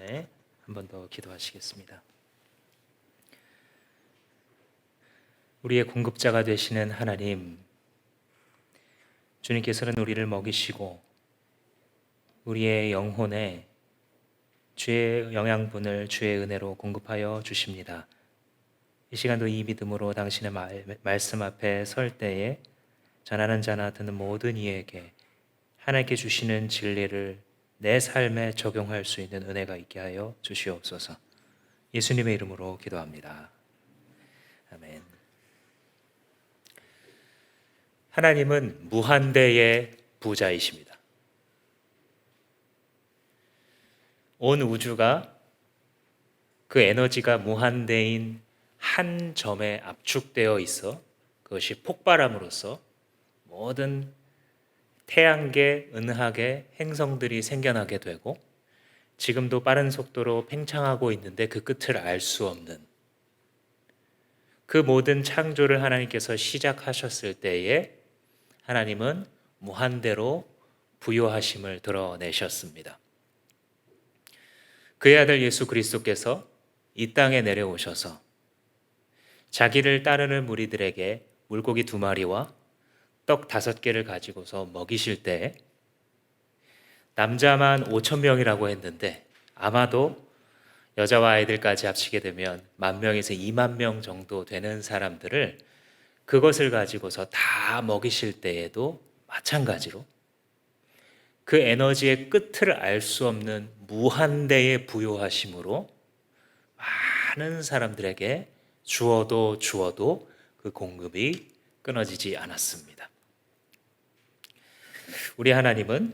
전에 한 번 더 기도하시겠습니다. 우리의 공급자가 되시는 하나님, 주님께서는 우리를 먹이시고 우리의 영혼에 주의 영양분을 주의 은혜로 공급하여 주십니다. 이 시간도 이 믿음으로 당신의 말씀 앞에 설 때에 전하는 자나 듣는 모든 이에게 하나님께 주시는 진리를 내 삶에 적용할 수 있는 은혜가 있게 하여 주시옵소서. 예수님의 이름으로 기도합니다. 아멘. 하나님은 무한대의 부자이십니다. 온 우주가 그 에너지가 무한대인 한 점에 압축되어 있어 그것이 폭발함으로써 모든 태양계, 은하계, 행성들이 생겨나게 되고 지금도 빠른 속도로 팽창하고 있는데 그 끝을 알 수 없는 그 모든 창조를 하나님께서 시작하셨을 때에 하나님은 무한대로 부요하심을 드러내셨습니다. 그의 아들 예수 그리스도께서 이 땅에 내려오셔서 자기를 따르는 무리들에게 물고기 2마리와 떡 5개를 가지고서 먹이실 때 남자만 5,000명이라고 했는데 아마도 여자와 아이들까지 합치게 되면 10,000명에서 20,000명 정도 되는 사람들을 그것을 가지고서 다 먹이실 때에도 마찬가지로 그 에너지의 끝을 알 수 없는 무한대의 부요하심으로 많은 사람들에게 주어도 그 공급이 끊어지지 않았습니다. 우리 하나님은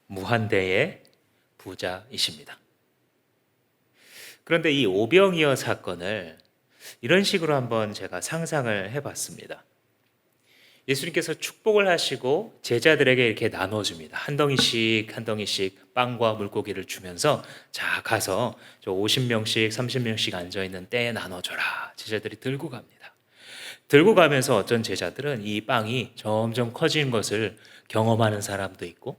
무한대의 부자이십니다. 그런데 이 오병이어 사건을 이런 식으로 한번 제가 상상을 해봤습니다. 예수님께서 축복을 하시고 제자들에게 이렇게 나눠줍니다. 한 덩이씩 빵과 물고기를 주면서 자 가서 저 50명씩 30명씩 앉아있는 때에 나눠줘라. 제자들이 들고 갑니다. 들고 가면서 어떤 제자들은 이 빵이 점점 커지는 것을 경험하는 사람도 있고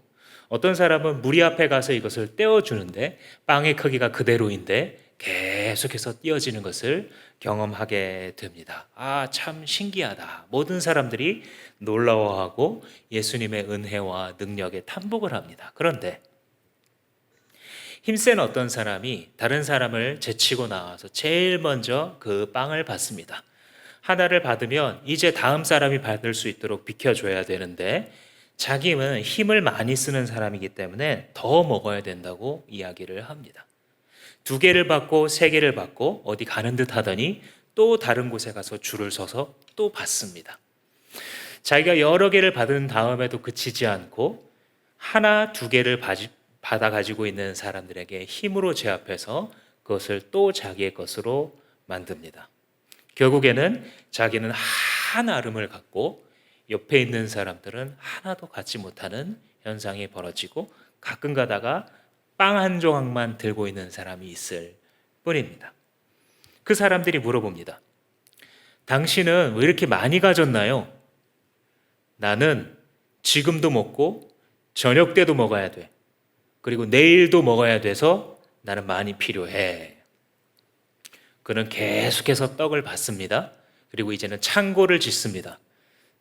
어떤 사람은 무리 앞에 가서 이것을 떼어주는데 빵의 크기가 그대로인데 계속해서 띄어지는 것을 경험하게 됩니다. 참 신기하다. 모든 사람들이 놀라워하고 예수님의 은혜와 능력에 탐복을 합니다. 그런데 힘센 어떤 사람이 다른 사람을 제치고 나와서 제일 먼저 그 빵을 받습니다. 하나를 받으면 이제 다음 사람이 받을 수 있도록 비켜줘야 되는데 자기는 힘을 많이 쓰는 사람이기 때문에 더 먹어야 된다고 이야기를 합니다. 2개를 받고 3개를 받고 어디 가는 듯 하더니 또 다른 곳에 가서 줄을 서서 또 받습니다. 자기가 여러 개를 받은 다음에도 그치지 않고 1, 2개를 받아 가지고 있는 사람들에게 힘으로 제압해서 그것을 또 자기의 것으로 만듭니다. 결국에는 자기는 한 알음을 갖고 옆에 있는 사람들은 하나도 갖지 못하는 현상이 벌어지고 가끔 가다가 빵 한 조각만 들고 있는 사람이 있을 뿐입니다. 그 사람들이 물어봅니다. 당신은 왜 이렇게 많이 가졌나요? 나는 지금도 먹고 저녁 때도 먹어야 돼. 그리고 내일도 먹어야 돼서 나는 많이 필요해. 그는 계속해서 떡을 받습니다. 그리고 이제는 창고를 짓습니다.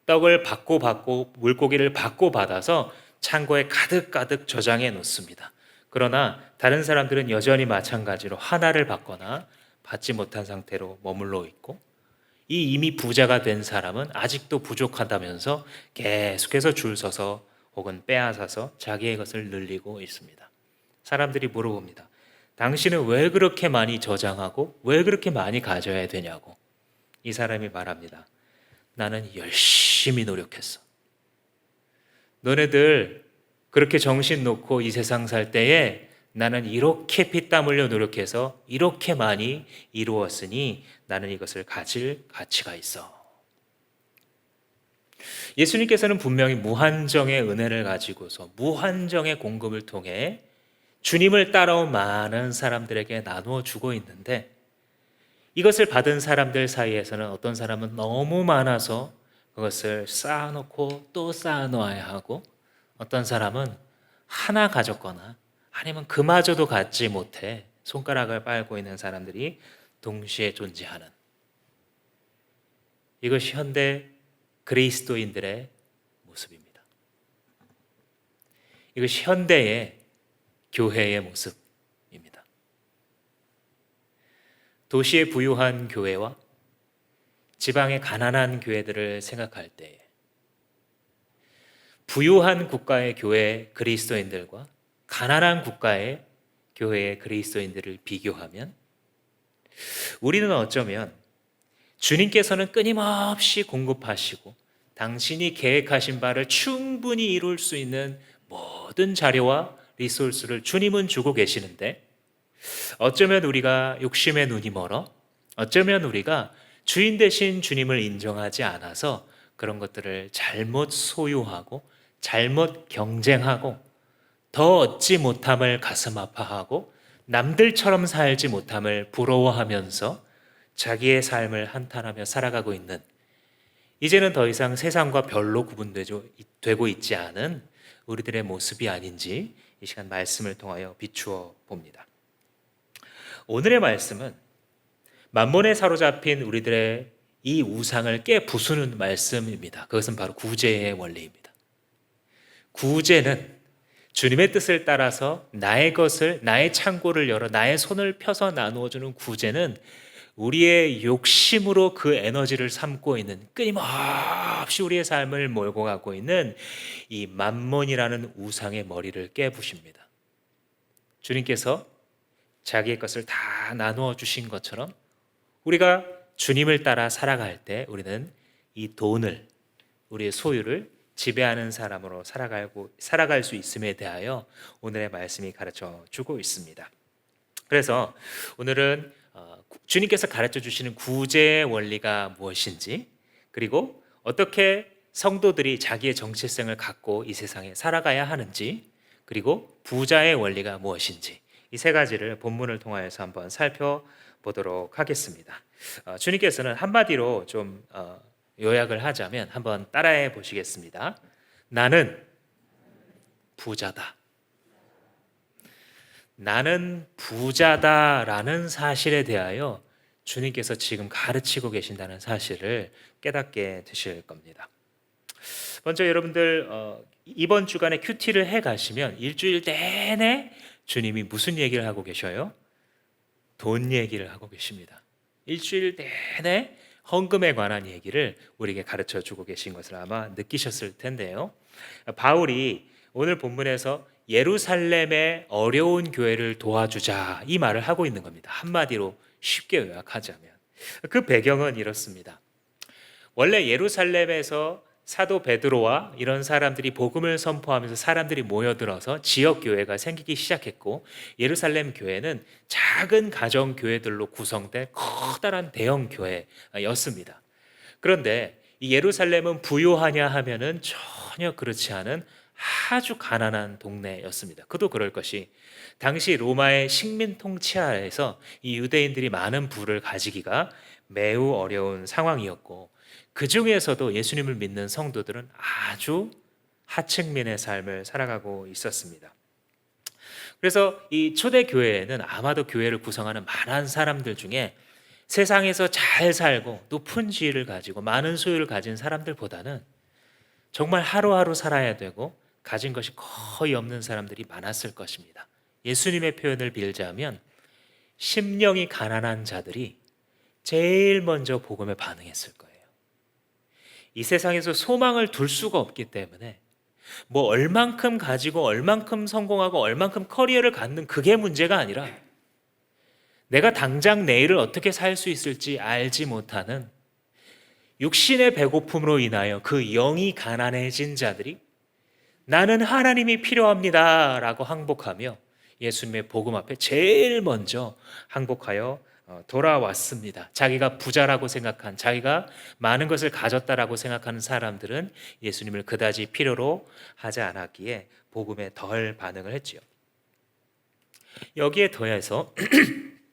떡을 받고 물고기를 받아서 창고에 가득 저장해 놓습니다. 그러나 다른 사람들은 여전히 마찬가지로 하나를 받거나 받지 못한 상태로 머물러 있고 이 이미 부자가 된 사람은 아직도 부족하다면서 계속해서 줄 서서 혹은 빼앗아서 자기의 것을 늘리고 있습니다. 사람들이 물어봅니다. 당신은 왜 그렇게 많이 저장하고 왜 그렇게 많이 가져야 되냐고. 이 사람이 말합니다. 나는 열심히 노력했어. 너네들 그렇게 정신 놓고 이 세상 살 때에 나는 이렇게 피땀 흘려 노력해서 이렇게 많이 이루었으니 나는 이것을 가질 가치가 있어. 예수님께서는 분명히 무한정의 은혜를 가지고서 무한정의 공급을 통해 주님을 따라온 많은 사람들에게 나누어 주고 있는데 이것을 받은 사람들 사이에서는 어떤 사람은 너무 많아서 그것을 쌓아놓고 또 쌓아놓아야 하고 어떤 사람은 하나 가졌거나 아니면 그마저도 갖지 못해 손가락을 빨고 있는 사람들이 동시에 존재하는, 이것이 현대 그리스도인들의 모습입니다. 이것이 현대의 교회의 모습입니다. 도시의 부유한 교회와 지방의 가난한 교회들을 생각할 때에 부유한 국가의 교회 그리스도인들과 가난한 국가의 교회의 그리스도인들을 비교하면 우리는 어쩌면 주님께서는 끊임없이 공급하시고 당신이 계획하신 바를 충분히 이룰 수 있는 모든 자료와 리소스를 주님은 주고 계시는데, 어쩌면 우리가 욕심의 눈이 멀어, 어쩌면 우리가 주인 되신 주님을 인정하지 않아서 그런 것들을 잘못 소유하고 잘못 경쟁하고 더 얻지 못함을 가슴 아파하고 남들처럼 살지 못함을 부러워하면서 자기의 삶을 한탄하며 살아가고 있는, 이제는 더 이상 세상과 별로 구분되고 있지 않은 우리들의 모습이 아닌지 이 시간 말씀을 통하여 비추어 봅니다. 오늘의 말씀은 만몬에 사로잡힌 우리들의 이 우상을 깨부수는 말씀입니다. 그것은 바로 구제의 원리입니다. 구제는 주님의 뜻을 따라서 나의 것을, 나의 창고를 열어 나의 손을 펴서 나누어주는 구제는 우리의 욕심으로 그 에너지를 삼고 있는, 끊임없이 우리의 삶을 몰고 가고 있는 이 만몬이라는 우상의 머리를 깨부십니다. 주님께서 자기의 것을 다 나누어 주신 것처럼 우리가 주님을 따라 살아갈 때 우리는 이 돈을, 우리의 소유를 지배하는 사람으로 살아갈 수 있음에 대하여 오늘의 말씀이 가르쳐 주고 있습니다. 그래서 오늘은 주님께서 가르쳐 주시는 구제의 원리가 무엇인지, 그리고 어떻게 성도들이 자기의 정체성을 갖고 이 세상에 살아가야 하는지, 그리고 부자의 원리가 무엇인지, 이 세 가지를 본문을 통하여서 한번 살펴보도록 하겠습니다. 주님께서는 한마디로 좀 요약을 하자면 한번 따라해 보시겠습니다. 나는 부자다. 나는 부자다라는 사실에 대하여 주님께서 지금 가르치고 계신다는 사실을 깨닫게 되실 겁니다. 먼저 여러분들 이번 주간에 큐티를 해 가시면 일주일 내내 주님이 무슨 얘기를 하고 계셔요? 돈 얘기를 하고 계십니다. 일주일 내내 헌금에 관한 얘기를 우리에게 가르쳐 주고 계신 것을 아마 느끼셨을 텐데요. 바울이 오늘 본문에서 예루살렘의 어려운 교회를 도와주자, 이 말을 하고 있는 겁니다. 한마디로 쉽게 요약하자면 그 배경은 이렇습니다. 원래 예루살렘에서 사도 베드로와 이런 사람들이 복음을 선포하면서 사람들이 모여들어서 지역 교회가 생기기 시작했고, 예루살렘 교회는 작은 가정 교회들로 구성된 커다란 대형 교회였습니다. 그런데 이 예루살렘은 부유하냐 하면은 전혀 그렇지 않은 아주 가난한 동네였습니다. 그도 그럴 것이 당시 로마의 식민 통치 하에서 이 유대인들이 많은 부를 가지기가 매우 어려운 상황이었고, 그 중에서도 예수님을 믿는 성도들은 아주 하층민의 삶을 살아가고 있었습니다. 그래서 이 초대 교회에는 아마도 교회를 구성하는 많은 사람들 중에 세상에서 잘 살고 높은 지위를 가지고 많은 소유를 가진 사람들보다는 정말 하루하루 살아야 되고 가진 것이 거의 없는 사람들이 많았을 것입니다. 예수님의 표현을 빌자면 심령이 가난한 자들이 제일 먼저 복음에 반응했을 거예요. 이 세상에서 소망을 둘 수가 없기 때문에 뭐 얼만큼 가지고 얼만큼 성공하고 얼만큼 커리어를 갖는 그게 문제가 아니라 내가 당장 내일을 어떻게 살 수 있을지 알지 못하는 육신의 배고픔으로 인하여 그 영이 가난해진 자들이 나는 하나님이 필요합니다 라고 항복하며 예수님의 복음 앞에 제일 먼저 항복하여 돌아왔습니다. 자기가 부자라고 생각한, 자기가 많은 것을 가졌다라고 생각하는 사람들은 예수님을 그다지 필요로 하지 않았기에 복음에 덜 반응을 했지요. 여기에 더해서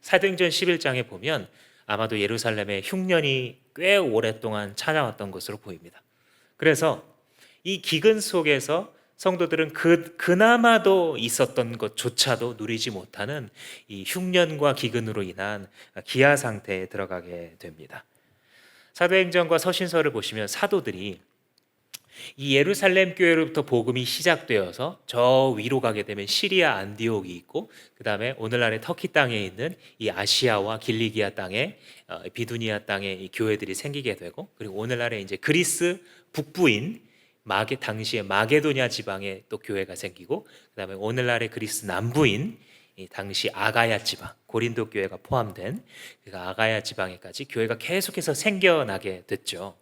사도행전 11장에 보면 아마도 예루살렘에 흉년이 꽤 오랫동안 찾아왔던 것으로 보입니다. 그래서 이 기근 속에서 성도들은 그나마도 있었던 것조차도 누리지 못하는 이 흉년과 기근으로 인한 기아 상태에 들어가게 됩니다. 사도행전과 서신서를 보시면 사도들이 이 예루살렘 교회로부터 복음이 시작되어서 저 위로 가게 되면 시리아 안디옥이 있고, 그 다음에 오늘날의 터키 땅에 있는 이 아시아와 길리기아 땅에 비두니아 땅에 이 교회들이 생기게 되고, 그리고 오늘날의 이제 그리스 북부인 당시에 마게도냐 지방에 또 교회가 생기고, 그 다음에 오늘날의 그리스 남부인 이 당시 아가야 지방, 고린도 교회가 포함된 그 아가야 지방에까지 교회가 계속해서 생겨나게 됐죠.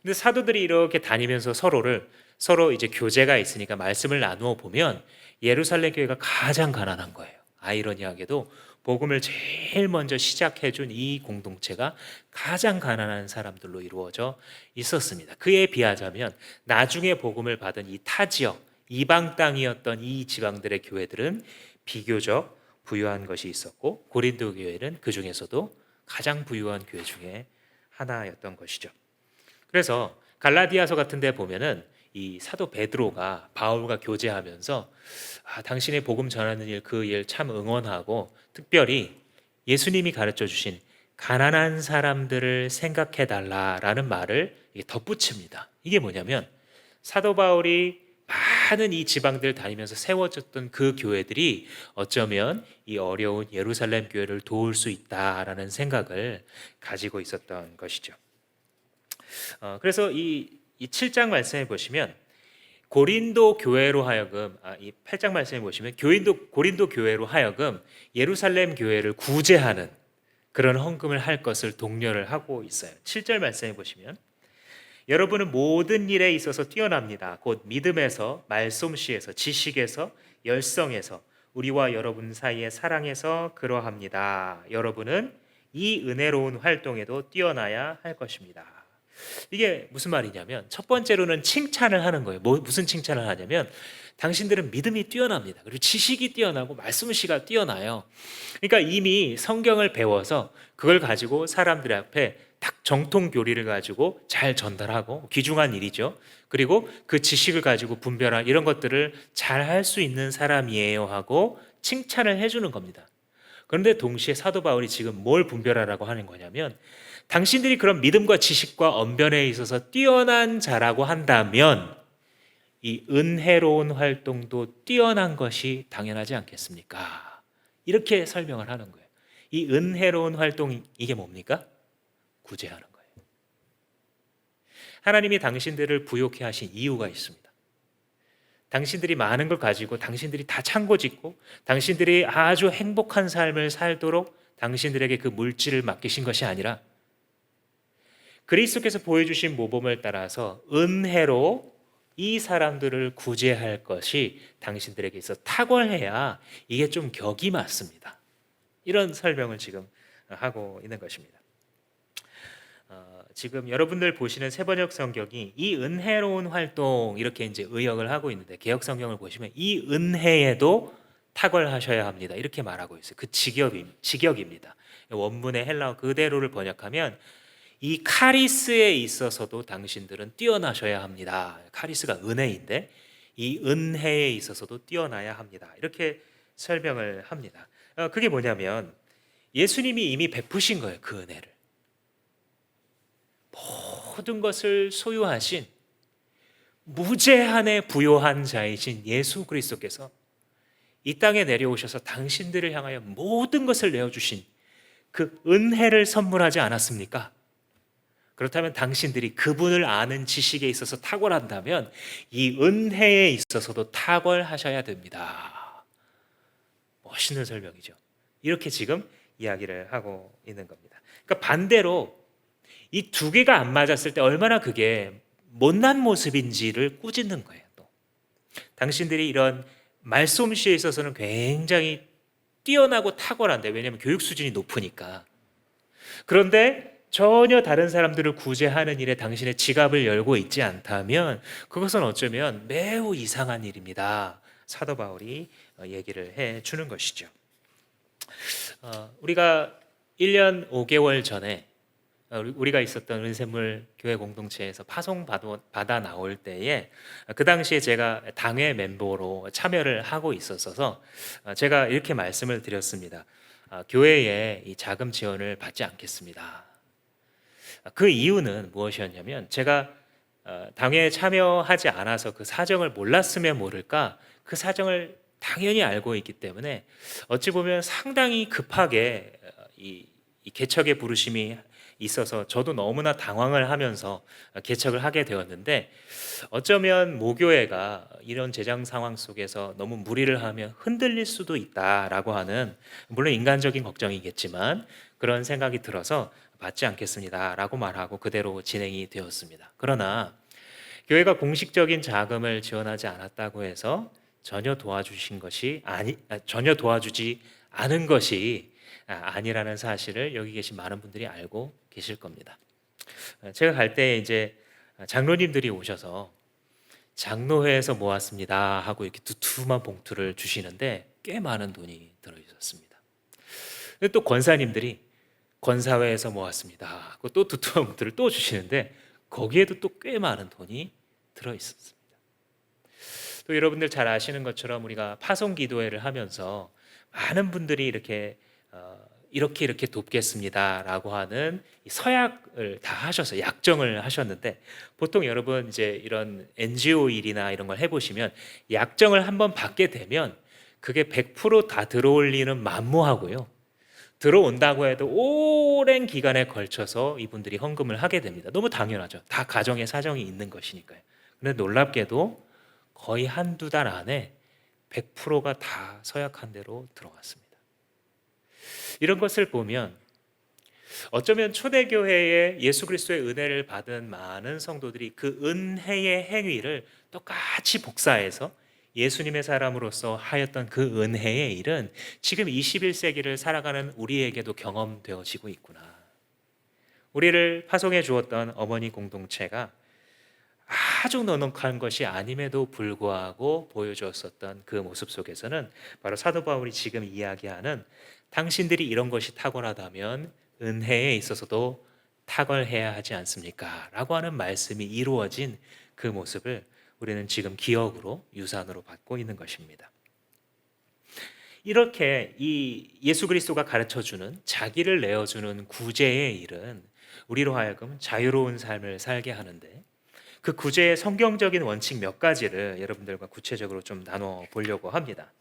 근데 사도들이 이렇게 다니면서 서로 이제 교제가 있으니까 말씀을 나누어 보면 예루살렘 교회가 가장 가난한 거예요. 아이러니하게도 복음을 제일 먼저 시작해 준 이 공동체가 가장 가난한 사람들로 이루어져 있었습니다. 그에 비하자면 나중에 복음을 받은 이 타 지역, 이방 땅이었던 이 지방들의 교회들은 비교적 부유한 것이 있었고, 고린도 교회는 그 중에서도 가장 부유한 교회 중에 하나였던 것이죠. 그래서 갈라디아서 같은 데 보면은 이 사도 베드로가 바울과 교제하면서 당신의 복음 전하는 일, 그 일 참 응원하고, 특별히 예수님이 가르쳐 주신 가난한 사람들을 생각해 달라라는 말을 덧붙입니다. 이게 뭐냐면 사도 바울이 많은 이 지방들 다니면서 세워졌던 그 교회들이 어쩌면 이 어려운 예루살렘 교회를 도울 수 있다라는 생각을 가지고 있었던 것이죠. 그래서 이 7장 말씀해 보시면 고린도 교회로 하여금 이 8장 말씀해 보시면 고린도 교회로 하여금 예루살렘 교회를 구제하는 그런 헌금을 할 것을 독려를 하고 있어요. 7절 말씀해 보시면 여러분은 모든 일에 있어서 뛰어납니다. 곧 믿음에서, 말솜씨에서, 지식에서, 열성에서, 우리와 여러분 사이의 사랑에서 그러합니다. 여러분은 이 은혜로운 활동에도 뛰어나야 할 것입니다. 이게 무슨 말이냐면 첫 번째로는 칭찬을 하는 거예요. 무슨 칭찬을 하냐면 당신들은 믿음이 뛰어납니다. 그리고 지식이 뛰어나고 말씀씨가 뛰어나요. 그러니까 이미 성경을 배워서 그걸 가지고 사람들 앞에 딱 정통 교리를 가지고 잘 전달하고, 귀중한 일이죠. 그리고 그 지식을 가지고 분별한 이런 것들을 잘 할 수 있는 사람이에요 하고 칭찬을 해주는 겁니다. 그런데 동시에 사도 바울이 지금 뭘 분별하라고 하는 거냐면 당신들이 그런 믿음과 지식과 언변에 있어서 뛰어난 자라고 한다면 이 은혜로운 활동도 뛰어난 것이 당연하지 않겠습니까? 이렇게 설명을 하는 거예요. 이 은혜로운 활동, 이게 뭡니까? 구제하는 거예요. 하나님이 당신들을 부욕해 하신 이유가 있습니다. 당신들이 많은 걸 가지고 당신들이 다 창고짓고 당신들이 아주 행복한 삶을 살도록 당신들에게 그 물질을 맡기신 것이 아니라 그리스도께서 보여주신 모범을 따라서 은혜로 이 사람들을 구제할 것이 당신들에게 있어 탁월해야 이게 좀 격이 맞습니다. 이런 설명을 지금 하고 있는 것입니다. 지금 여러분들 보시는 새번역 성경이 이 은혜로운 활동 이렇게 이제 의역을 하고 있는데, 개역 성경을 보시면 이 은혜에도 탁월하셔야 합니다. 이렇게 말하고 있어요. 그 직역입니다. 원문의 헬라어 그대로를 번역하면 이 카리스에 있어서도 당신들은 뛰어나셔야 합니다. 카리스가 은혜인데 이 은혜에 있어서도 뛰어나야 합니다. 이렇게 설명을 합니다. 그게 뭐냐면 예수님이 이미 베푸신 거예요. 그 은혜를. 모든 것을 소유하신 무제한의 부요한 자이신 예수 그리스도께서 이 땅에 내려오셔서 당신들을 향하여 모든 것을 내어주신 그 은혜를 선물하지 않았습니까? 그렇다면 당신들이 그분을 아는 지식에 있어서 탁월한다면 이 은혜에 있어서도 탁월하셔야 됩니다. 멋있는 설명이죠. 이렇게 지금 이야기를 하고 있는 겁니다. 그러니까 반대로 이 두 개가 안 맞았을 때 얼마나 그게 못난 모습인지를 꾸짖는 거예요. 또 당신들이 이런 말솜씨에 있어서는 굉장히 뛰어나고 탁월한데, 왜냐하면 교육 수준이 높으니까. 그런데 전혀 다른 사람들을 구제하는 일에 당신의 지갑을 열고 있지 않다면 그것은 어쩌면 매우 이상한 일입니다. 사도 바울이 얘기를 해 주는 것이죠. 우리가 1년 5개월 전에 우리가 있었던 은샘물 교회 공동체에서 파송 받아 나올 때에 그 당시에 제가 당회 멤버로 참여를 하고 있었어서 제가 이렇게 말씀을 드렸습니다. 교회에 이 자금 지원을 받지 않겠습니다. 그 이유는 무엇이었냐면 제가 당회에 참여하지 않아서 그 사정을 몰랐으면 모를까 그 사정을 당연히 알고 있기 때문에 어찌 보면 상당히 급하게 이 개척의 부르심이 있어서 저도 너무나 당황을 하면서 개척을 하게 되었는데 어쩌면 모교회가 이런 재정 상황 속에서 너무 무리를 하면 흔들릴 수도 있다라고 하는 물론 인간적인 걱정이겠지만 그런 생각이 들어서 받지 않겠습니다라고 말하고 그대로 진행이 되었습니다. 그러나 교회가 공식적인 자금을 지원하지 않았다고 해서 전혀 도와주지 않은 것이 아니라는 사실을 여기 계신 많은 분들이 알고 계실 겁니다. 제가 갈 때 이제 장로님들이 오셔서 장로회에서 모았습니다 하고 이렇게 두툼한 봉투를 주시는데 꽤 많은 돈이 들어 있었습니다. 또 권사님들이 권사회에서 모았습니다 하고 또 두툼한 봉투를 또 주시는데 거기에도 또 꽤 많은 돈이 들어 있었습니다. 또 여러분들 잘 아시는 것처럼 우리가 파송 기도회를 하면서 많은 분들이 이렇게 돕겠습니다라고 하는 서약을 다 하셔서 약정을 하셨는데 보통 여러분 이제 이런 NGO 일이나 이런 걸 해보시면 약정을 한번 받게 되면 그게 100%다 들어올 리는 만무하고요. 들어온다고 해도 오랜 기간에 걸쳐서 이분들이 헌금을 하게 됩니다. 너무 당연하죠. 다 가정의 사정이 있는 것이니까요. 그런데 놀랍게도 거의 한두 달 안에 100%가 다 서약한 대로 들어갔습니다. 이런 것을 보면 어쩌면 초대교회에 예수 그리스도의 은혜를 받은 많은 성도들이 그 은혜의 행위를 똑같이 복사해서 예수님의 사람으로서 하였던 그 은혜의 일은 지금 21세기를 살아가는 우리에게도 경험되어지고 있구나. 우리를 파송해 주었던 어머니 공동체가 아주 넉넉한 것이 아님에도 불구하고 보여주었었던 그 모습 속에서는 바로 사도 바울이 지금 이야기하는 당신들이 이런 것이 탁월하다면 은혜에 있어서도 탁월해야 하지 않습니까? 라고 하는 말씀이 이루어진 그 모습을 우리는 지금 기억으로 유산으로 받고 있는 것입니다. 이렇게 이 예수 그리스도가 가르쳐주는 자기를 내어주는 구제의 일은 우리로 하여금 자유로운 삶을 살게 하는데 그 구제의 성경적인 원칙 몇 가지를 여러분들과 구체적으로 좀 나눠 보려고 합니다.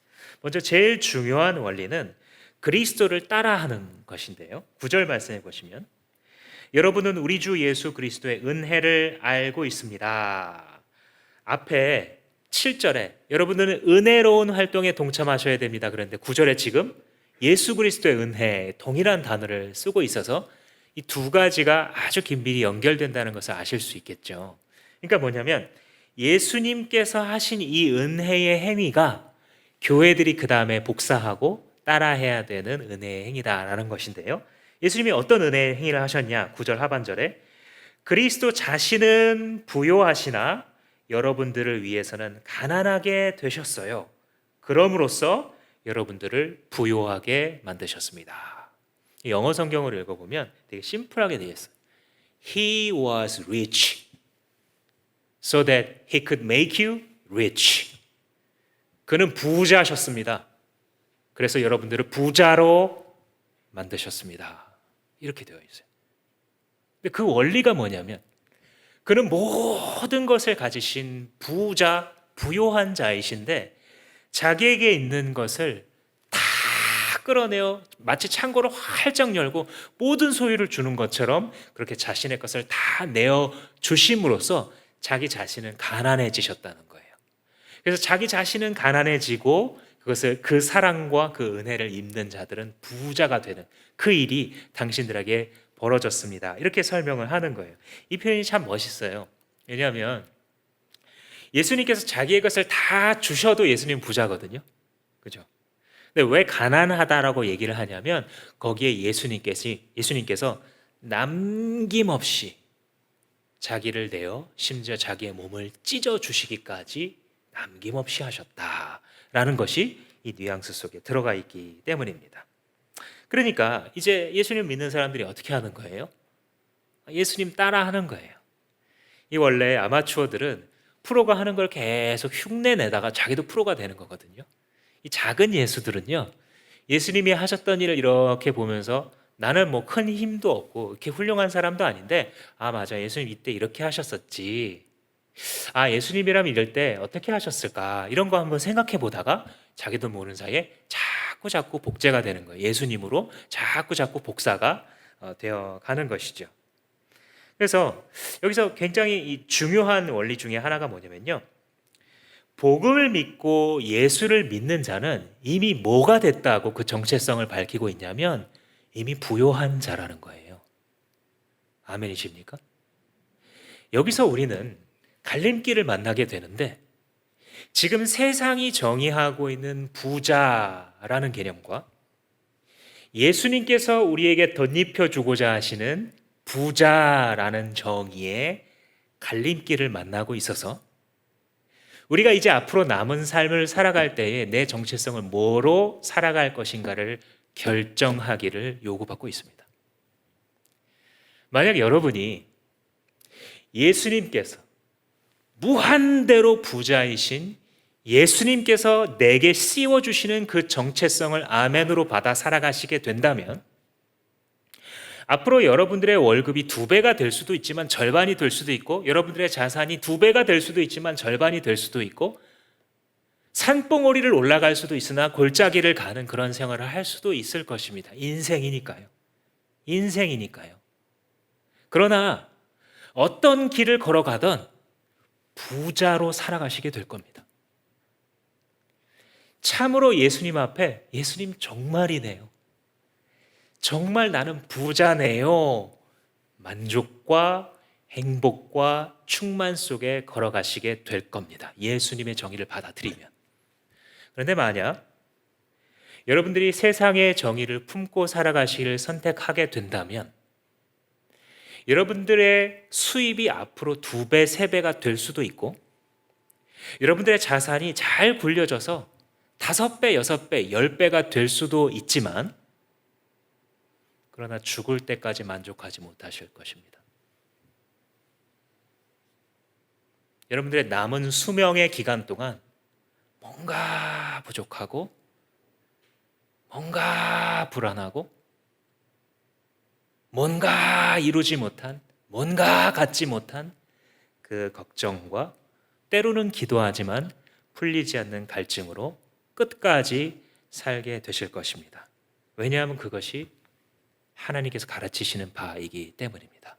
먼저 제일 중요한 원리는 그리스도를 따라하는 것인데요. 9절 말씀해 보시면 여러분은 우리 주 예수 그리스도의 은혜를 알고 있습니다. 앞에 7절에 여러분들은 은혜로운 활동에 동참하셔야 됩니다. 그런데 9절에 지금 예수 그리스도의 은혜 동일한 단어를 쓰고 있어서 이 두 가지가 아주 긴밀히 연결된다는 것을 아실 수 있겠죠. 그러니까 뭐냐면 예수님께서 하신 이 은혜의 행위가 교회들이 그 다음에 복사하고 따라해야 되는 은혜의 행위다라는 것인데요. 예수님이 어떤 은혜의 행위를 하셨냐? 9절 하반절에 그리스도 자신은 부요하시나 여러분들을 위해서는 가난하게 되셨어요. 그럼으로써 여러분들을 부요하게 만드셨습니다. 영어 성경을 읽어보면 되게 심플하게 되어 있어요. He was rich so that he could make you rich. 그는 부자셨습니다. 그래서 여러분들을 부자로 만드셨습니다. 이렇게 되어 있어요. 근데 그 원리가 뭐냐면 그는 모든 것을 가지신 부자, 부요한 자이신데 자기에게 있는 것을 다 끌어내어 마치 창고를 활짝 열고 모든 소유를 주는 것처럼 그렇게 자신의 것을 다 내어 주심으로써 자기 자신은 가난해지셨다는 거예요. 그래서 자기 자신은 가난해지고 그것을 그 사랑과 그 은혜를 입는 자들은 부자가 되는 그 일이 당신들에게 벌어졌습니다. 이렇게 설명을 하는 거예요. 이 표현이 참 멋있어요. 왜냐하면 예수님께서 자기의 것을 다 주셔도 예수님 부자거든요. 그죠? 근데 왜 가난하다라고 얘기를 하냐면 거기에 예수님께서 남김없이 자기를 내어 심지어 자기의 몸을 찢어 주시기까지 남김없이 하셨다라는 것이 이 뉘앙스 속에 들어가 있기 때문입니다. 그러니까 이제 예수님 믿는 사람들이 어떻게 하는 거예요? 예수님 따라하는 거예요. 이 원래 아마추어들은 프로가 하는 걸 계속 흉내 내다가 자기도 프로가 되는 거거든요. 이 작은 예수들은요, 예수님이 하셨던 일을 이렇게 보면서 나는 뭐 큰 힘도 없고 이렇게 훌륭한 사람도 아닌데, 아 맞아, 예수님 이때 이렇게 하셨었지, 아 예수님이라면 이럴 때 어떻게 하셨을까, 이런 거 한번 생각해 보다가 자기도 모르는 사이에 자꾸 복제가 되는 거예요. 예수님으로 자꾸 복사가 되어 가는 것이죠. 그래서 여기서 굉장히 이 중요한 원리 중에 하나가 뭐냐면요, 복음을 믿고 예수를 믿는 자는 이미 뭐가 됐다고 그 정체성을 밝히고 있냐면 이미 부요한 자라는 거예요. 아멘이십니까? 여기서 우리는 갈림길을 만나게 되는데, 지금 세상이 정의하고 있는 부자라는 개념과 예수님께서 우리에게 덧입혀 주고자 하시는 부자라는 정의의 갈림길을 만나고 있어서 우리가 이제 앞으로 남은 삶을 살아갈 때에 내 정체성을 뭐로 살아갈 것인가를 결정하기를 요구받고 있습니다. 만약 여러분이 예수님께서 무한대로 부자이신 예수님께서 내게 씌워주시는 그 정체성을 아멘으로 받아 살아가시게 된다면, 앞으로 여러분들의 월급이 2배가 될 수도 있지만 절반이 될 수도 있고, 여러분들의 자산이 2배가 될 수도 있지만 절반이 될 수도 있고, 산봉우리를 올라갈 수도 있으나 골짜기를 가는 그런 생활을 할 수도 있을 것입니다. 인생이니까요. 그러나 어떤 길을 걸어가던 부자로 살아가시게 될 겁니다. 참으로 예수님 앞에, 예수님 정말이네요, 정말 나는 부자네요, 만족과 행복과 충만 속에 걸어가시게 될 겁니다. 예수님의 정의를 받아들이면. 그런데 만약 여러분들이 세상의 정의를 품고 살아가시기를 선택하게 된다면, 여러분들의 수입이 앞으로 2배, 3배가 될 수도 있고, 여러분들의 자산이 잘 굴려져서 5배, 6배, 10배가 될 수도 있지만, 그러나 죽을 때까지 만족하지 못하실 것입니다. 여러분들의 남은 수명의 기간 동안 뭔가 부족하고, 뭔가 불안하고, 뭔가 이루지 못한, 뭔가 갖지 못한 그 걱정과 때로는 기도하지만 풀리지 않는 갈증으로 끝까지 살게 되실 것입니다. 왜냐하면 그것이 하나님께서 가르치시는 바이기 때문입니다.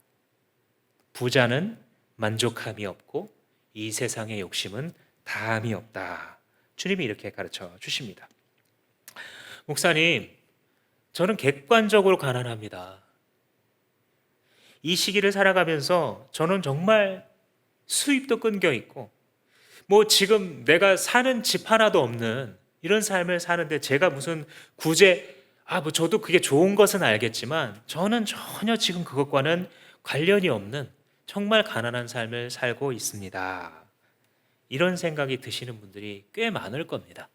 부자는 만족함이 없고 이 세상의 욕심은 다함이 없다. 주님이 이렇게 가르쳐 주십니다. 목사님, 저는 객관적으로 가난합니다. 이 시기를 살아가면서 저는 정말 수입도 끊겨 있고, 뭐 지금 내가 사는 집 하나도 없는 이런 삶을 사는데, 제가 무슨 구제, 뭐 저도 그게 좋은 것은 알겠지만 저는 전혀 지금 그것과는 관련이 없는 정말 가난한 삶을 살고 있습니다. 이런 생각이 드시는 분들이 꽤 많을 겁니다.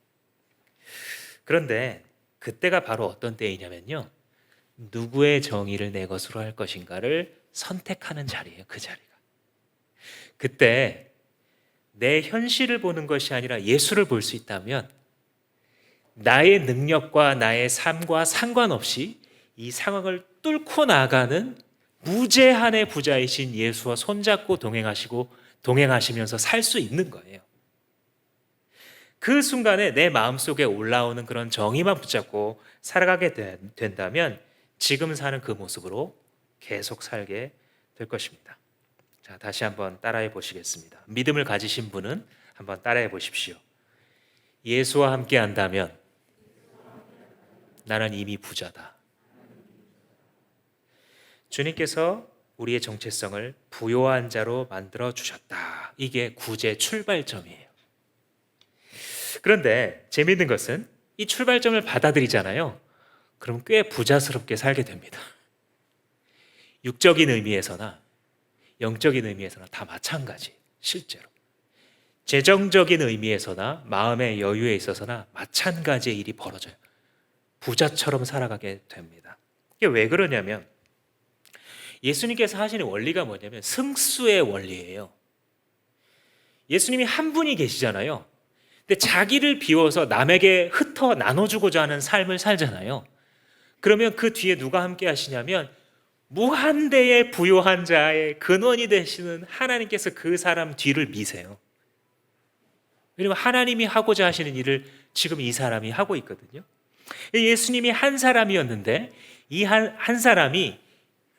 그런데 그때가 바로 어떤 때이냐면요, 누구의 정의를 내 것으로 할 것인가를 선택하는 자리예요. 그 자리가. 그때 내 현실을 보는 것이 아니라 예수를 볼 수 있다면, 나의 능력과 나의 삶과 상관없이 이 상황을 뚫고 나가는 무제한의 부자이신 예수와 손잡고 동행하시면서 살 수 있는 거예요. 그 순간에 내 마음속에 올라오는 그런 정의만 붙잡고 살아가게 된다면 지금 사는 그 모습으로 계속 살게 될 것입니다. 자, 다시 한번 따라해 보시겠습니다. 믿음을 가지신 분은 한번 따라해 보십시오. 예수와 함께 한다면 나는 이미 부자다. 주님께서 우리의 정체성을 부요한 자로 만들어 주셨다. 이게 구제 출발점이에요. 그런데 재미있는 것은 이 출발점을 받아들이잖아요. 그럼 꽤 부자스럽게 살게 됩니다. 육적인 의미에서나 영적인 의미에서나 다 마찬가지. 실제로 재정적인 의미에서나 마음의 여유에 있어서나 마찬가지의 일이 벌어져요. 부자처럼 살아가게 됩니다. 이게 왜 그러냐면, 예수님께서 하시는 원리가 뭐냐면 승수의 원리예요. 예수님이 한 분이 계시잖아요. 근데 자기를 비워서 남에게 흩어 나눠주고자 하는 삶을 살잖아요. 그러면 그 뒤에 누가 함께 하시냐면 무한대의 부요한 자의 근원이 되시는 하나님께서 그 사람 뒤를 미세요. 왜냐하면 하나님이 하고자 하시는 일을 지금 이 사람이 하고 있거든요. 예수님이 한 사람이었는데 이 한 사람이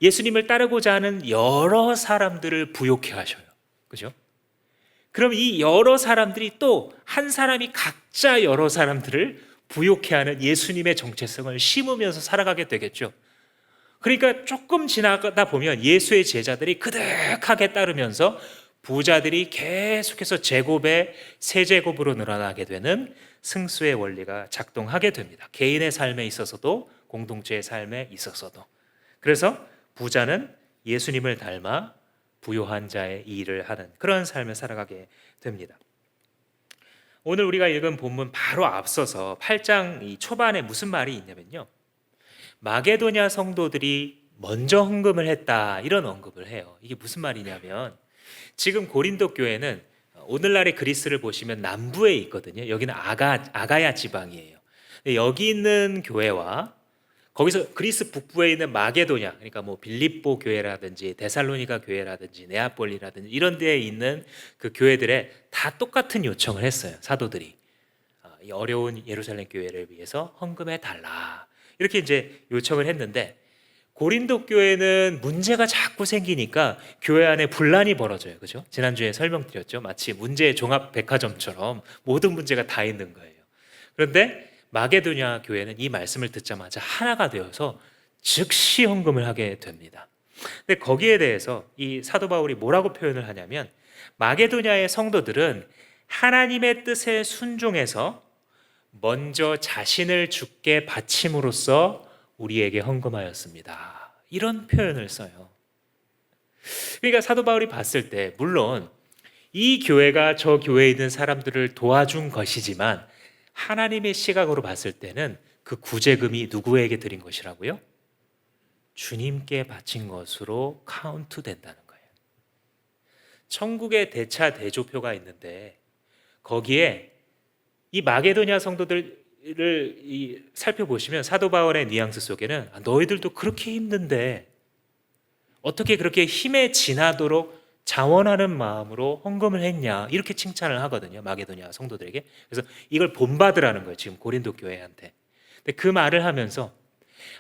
예수님을 따르고자 하는 여러 사람들을 부욕해 하셔요. 그죠? 그럼 이 여러 사람들이 또 한 사람이 각자 여러 사람들을 부욕해 하는 예수님의 정체성을 심으면서 살아가게 되겠죠. 그러니까 조금 지나가다 보면 예수의 제자들이 그득하게 따르면서 부자들이 계속해서 제곱에 세 제곱으로 늘어나게 되는 승수의 원리가 작동하게 됩니다. 개인의 삶에 있어서도 공동체의 삶에 있어서도. 그래서 부자는 예수님을 닮아 부요한 자의 일을 하는 그런 삶을 살아가게 됩니다. 오늘 우리가 읽은 본문 바로 앞서서 8장 이 초반에 무슨 말이 있냐면요. 마게도냐 성도들이 먼저 헌금을 했다 이런 언급을 해요. 이게 무슨 말이냐면 지금 고린도 교회는 오늘날의 그리스를 보시면 남부에 있거든요. 여기는 아가야 지방이에요. 여기 있는 교회와 거기서 그리스 북부에 있는 마게도냐, 그러니까 뭐 빌립보 교회라든지 데살로니가 교회라든지 네아폴리라든지 이런 데에 있는 그 교회들에 다 똑같은 요청을 했어요. 사도들이 이 어려운 예루살렘 교회를 위해서 헌금해 달라 이렇게 이제 요청을 했는데 고린도 교회는 문제가 자꾸 생기니까 교회 안에 분란이 벌어져요. 그죠? 지난주에 설명드렸죠. 마치 문제의 종합 백화점처럼 모든 문제가 다 있는 거예요. 그런데 마게도냐 교회는 이 말씀을 듣자마자 하나가 되어서 즉시 헌금을 하게 됩니다. 근데 거기에 대해서 이 사도 바울이 뭐라고 표현을 하냐면 마게도냐의 성도들은 하나님의 뜻에 순종해서 먼저 자신을 주께 바침으로써 우리에게 헌금하였습니다. 이런 표현을 써요. 그러니까 사도 바울이 봤을 때 물론 이 교회가 저 교회에 있는 사람들을 도와준 것이지만 하나님의 시각으로 봤을 때는 그 구제금이 누구에게 드린 것이라고요? 주님께 바친 것으로 카운트 된다는 거예요. 천국의 대차 대조표가 있는데 거기에 이 마게도냐 성도들을 살펴보시면 사도 바울의 뉘앙스 속에는 너희들도 그렇게 힘든데 어떻게 그렇게 힘에 지나도록 자원하는 마음으로 헌금을 했냐 이렇게 칭찬을 하거든요. 마게도냐 성도들에게. 그래서 이걸 본받으라는 거예요. 지금 고린도 교회한테. 근데 그 말을 하면서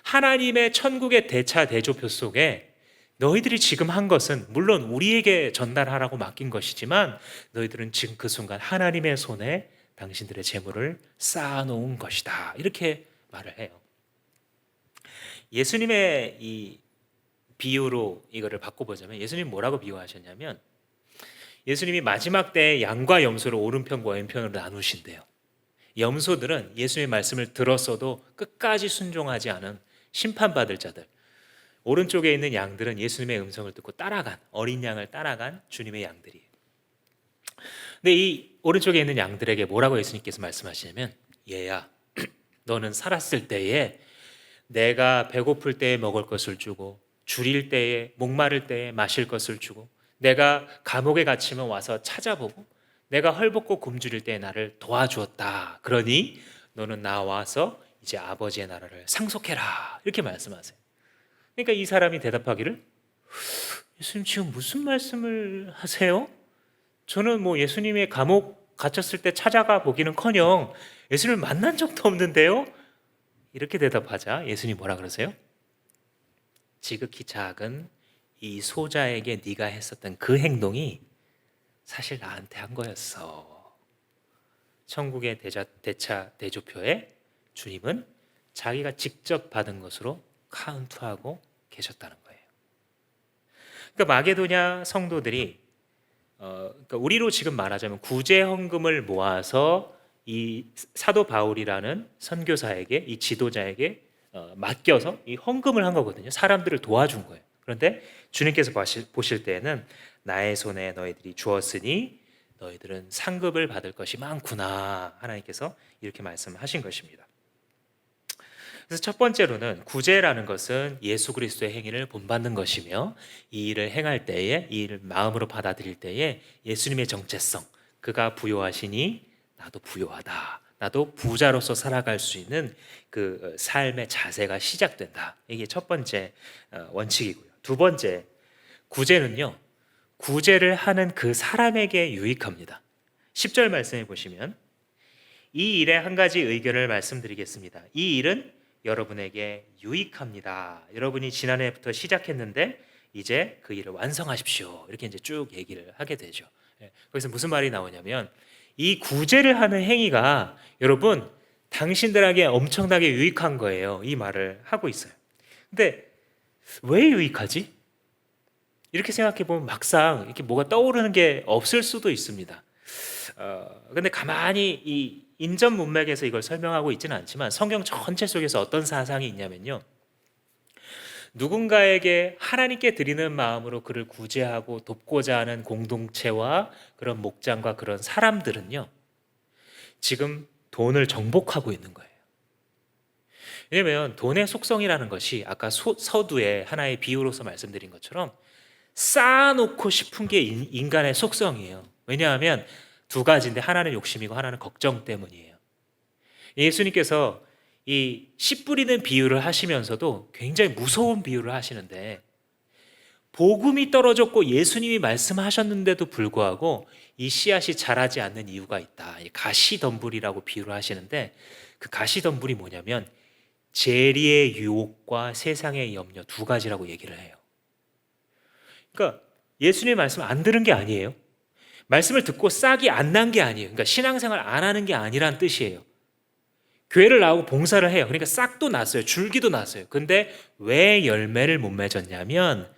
하나님의 천국의 대차 대조표 속에 너희들이 지금 한 것은 물론 우리에게 전달하라고 맡긴 것이지만 너희들은 지금 그 순간 하나님의 손에 당신들의 재물을 쌓아놓은 것이다. 이렇게 말을 해요. 예수님의 이 비유로 이거를 바꿔보자면 예수님 뭐라고 비유하셨냐면 예수님이 마지막 때에 양과 염소를 오른편과 왼편으로 나누신대요. 염소들은 예수님의 말씀을 들었어도 끝까지 순종하지 않은 심판받을 자들, 오른쪽에 있는 양들은 예수님의 음성을 듣고 따라간 어린 양을 따라간 주님의 양들이에요. 근데 이 오른쪽에 있는 양들에게 뭐라고 예수님께서 말씀하시냐면 얘야 너는 살았을 때에 내가 배고플 때에 먹을 것을 주고 줄일 때에 목마를 때에 마실 것을 주고 내가 감옥에 갇히면 와서 찾아보고 내가 헐벗고 굶주릴 때에 나를 도와주었다. 그러니 너는 나와서 이제 아버지의 나라를 상속해라. 이렇게 말씀하세요. 그러니까 이 사람이 대답하기를 예수님 지금 무슨 말씀을 하세요? 저는 뭐 예수님의 감옥 갇혔을 때 찾아가 보기는커녕 예수님을 만난 적도 없는데요. 이렇게 대답하자 예수님 뭐라 그러세요? 지극히 작은 이 소자에게 네가 했었던 그 행동이 사실 나한테 한 거였어. 천국의 대차 대조표에 주님은 자기가 직접 받은 것으로 카운트하고 계셨다는 거예요. 그러니까 마게도냐 성도들이 그러니까 우리로 지금 말하자면 구제 헌금을 모아서 이 사도 바울이라는 선교사에게 이 지도자에게 맡겨서 이 헌금을 한 거거든요. 사람들을 도와준 거예요. 그런데 주님께서 보실 때에는 나의 손에 너희들이 주었으니 너희들은 상급을 받을 것이 많구나. 하나님께서 이렇게 말씀하신 것입니다. 그래서 첫 번째로는 구제라는 것은 예수 그리스도의 행위를 본받는 것이며 이 일을 행할 때에 이 일을 마음으로 받아들일 때에 예수님의 정체성, 그가 부요하시니 나도 부요하다. 나도 부자로서 살아갈 수 있는 그 삶의 자세가 시작된다. 이게 첫 번째 원칙이고요. 두 번째, 구제는요. 구제를 하는 그 사람에게 유익합니다. 10절 말씀해 보시면 이 일에 한 가지 의견을 말씀드리겠습니다. 이 일은 여러분에게 유익합니다. 여러분이 지난해부터 시작했는데 이제 그 일을 완성하십시오. 이렇게 이제 쭉 얘기를 하게 되죠. 거기서 무슨 말이 나오냐면 이 구제를 하는 행위가 여러분 당신들에게 엄청나게 유익한 거예요. 이 말을 하고 있어요. 근데 왜 유익하지? 이렇게 생각해 보면 막상 이렇게 뭐가 떠오르는 게 없을 수도 있습니다. 근데 가만히 이 인전 문맥에서 이걸 설명하고 있지는 않지만 성경 전체 속에서 어떤 사상이 있냐면요. 누군가에게 하나님께 드리는 마음으로 그를 구제하고 돕고자 하는 공동체와 그런 목장과 그런 사람들은요. 지금 돈을 정복하고 있는 거예요. 왜냐하면 돈의 속성이라는 것이 아까 서두에 하나의 비유로서 말씀드린 것처럼 쌓아놓고 싶은 게 인간의 속성이에요. 왜냐하면 두 가지인데 하나는 욕심이고 하나는 걱정 때문이에요. 예수님께서 이 씨 뿌리는 비유를 하시면서도 굉장히 무서운 비유를 하시는데 복음이 떨어졌고 예수님이 말씀하셨는데도 불구하고 이 씨앗이 자라지 않는 이유가 있다. 가시덤불이라고 비유를 하시는데 그 가시덤불이 뭐냐면 재리의 유혹과 세상의 염려 두 가지라고 얘기를 해요. 그러니까 예수님의 말씀을 안 들은 게 아니에요. 말씀을 듣고 싹이 안 난 게 아니에요. 그러니까 신앙생활 안 하는 게 아니란 뜻이에요. 교회를 나오고 봉사를 해요. 그러니까 싹도 났어요. 줄기도 났어요. 근데 왜 열매를 못 맺었냐면